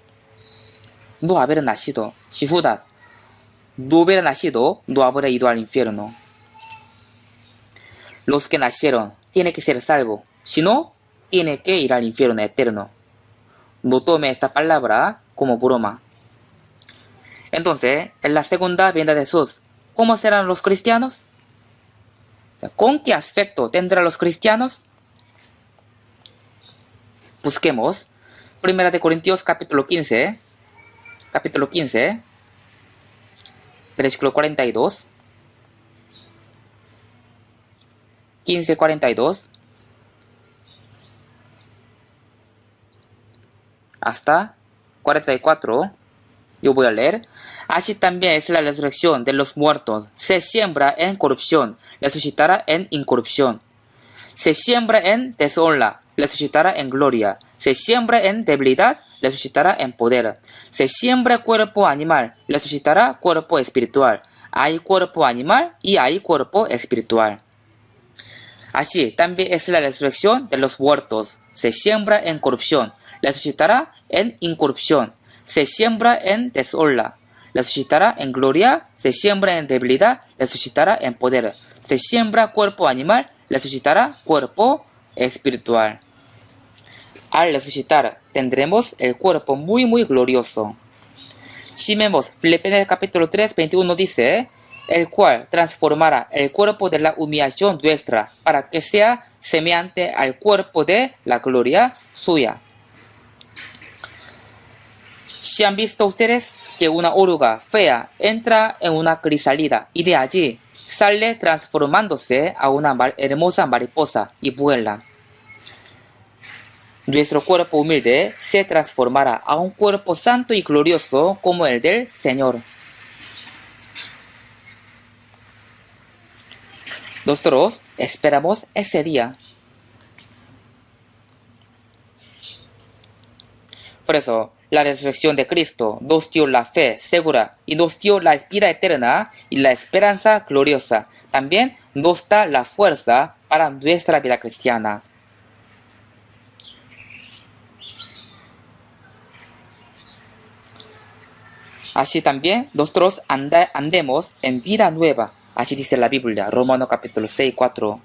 Si Judas no hubiera nacido, no habría ido al infierno. Los que nacieron tienen que ser salvos, si no, tienen que ir al infierno eterno. No tome esta palabra como broma. Entonces, en la segunda venida de Jesús, ¿cómo serán los cristianos? ¿Con qué aspecto tendrán los cristianos? Busquemos 1 Corintios capítulo 15, versículo 42, 15:42 hasta 44. Yo voy a leer. Así también es la resurrección de los muertos. Se siembra en corrupción, resucitará en incorrupción. Se siembra en deshonra, resucitará en gloria. Se siembra en debilidad, resucitará en poder. Se siembra cuerpo animal, resucitará cuerpo espiritual. Hay cuerpo animal y hay cuerpo espiritual. Así también es la resurrección de los muertos. Se siembra en corrupción, resucitará en incorrupción. Se siembra en deshonra, resucitará en gloria, se siembra en debilidad, resucitará en poder, se siembra cuerpo animal, resucitará cuerpo espiritual. Al resucitar tendremos el cuerpo muy glorioso. Si vemos Filipenses capítulo 3, 21 dice, el cual transformará el cuerpo de la humillación nuestra para que sea semejante al cuerpo de la gloria suya. Si han visto ustedes que una oruga fea entra en una crisálida y de allí sale transformándose a una hermosa mariposa y vuela. Nuestro cuerpo humilde se transformará a un cuerpo santo y glorioso como el del Señor. Nosotros esperamos ese día. Por eso, la resurrección de Cristo nos dio la fe segura y nos dio la vida eterna y la esperanza gloriosa. También nos da la fuerza para nuestra vida cristiana. Así también nosotros andemos en vida nueva. Así dice la Biblia, Romanos capítulo 6, 4.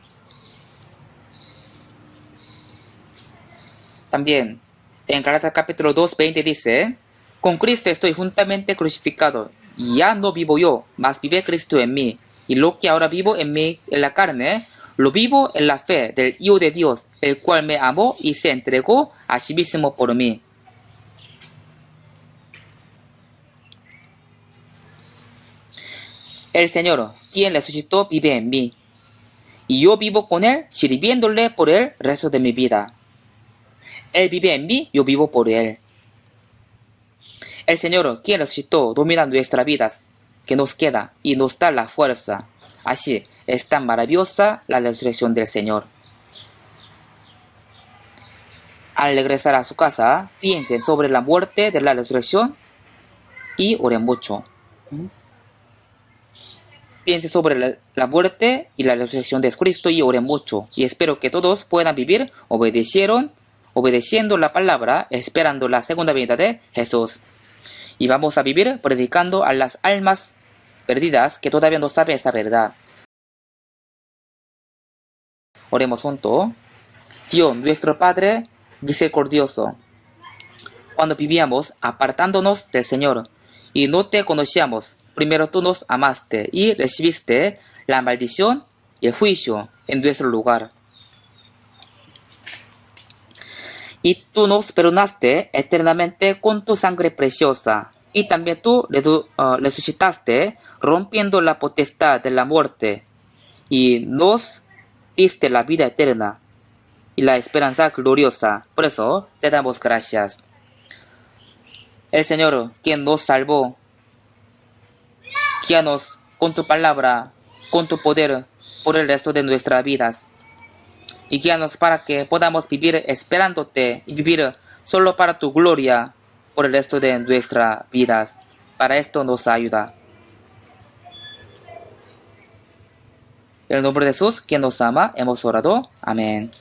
También en Gálatas capítulo 2, 20 dice, con Cristo estoy juntamente crucificado, y ya no vivo yo, mas vive Cristo en mí. Y lo que ahora vivo en la carne, lo vivo en la fe del Hijo de Dios, el cual me amó y se entregó a sí mismo por mí. El Señor, quien resucitó, vive en mí, y yo vivo con Él, sirviéndole por el resto de mi vida. Él vive en mí, yo vivo por Él. El Señor, quien resucitó, domina nuestras vidas, que nos queda y nos da la fuerza. Así es tan maravillosa la resurrección del Señor. Al regresar a su casa, piensen sobre la muerte de la resurrección y oren mucho. Piensen sobre la muerte y la resurrección de Cristo y oren mucho. Y espero que todos puedan vivir obedeciendo la palabra, esperando la segunda venida de Jesús. Y vamos a vivir predicando a las almas perdidas que todavía no saben esa verdad. Oremos juntos. Dios, nuestro Padre misericordioso, cuando vivíamos apartándonos del Señor y no te conocíamos, primero tú nos amaste y recibiste la maldición y el juicio en nuestro lugar. Y tú nos perdonaste eternamente con tu sangre preciosa. Y también tú resucitaste rompiendo la potestad de la muerte. Y nos diste la vida eterna y la esperanza gloriosa. Por eso te damos gracias. El Señor, quien nos salvó, guíanos con tu palabra, con tu poder, por el resto de nuestras vidas. Y guíanos para que podamos vivir esperándote y vivir solo para tu gloria por el resto de nuestras vidas. Para esto nos ayuda. En el nombre de Jesús, quien nos ama, hemos orado. Amén.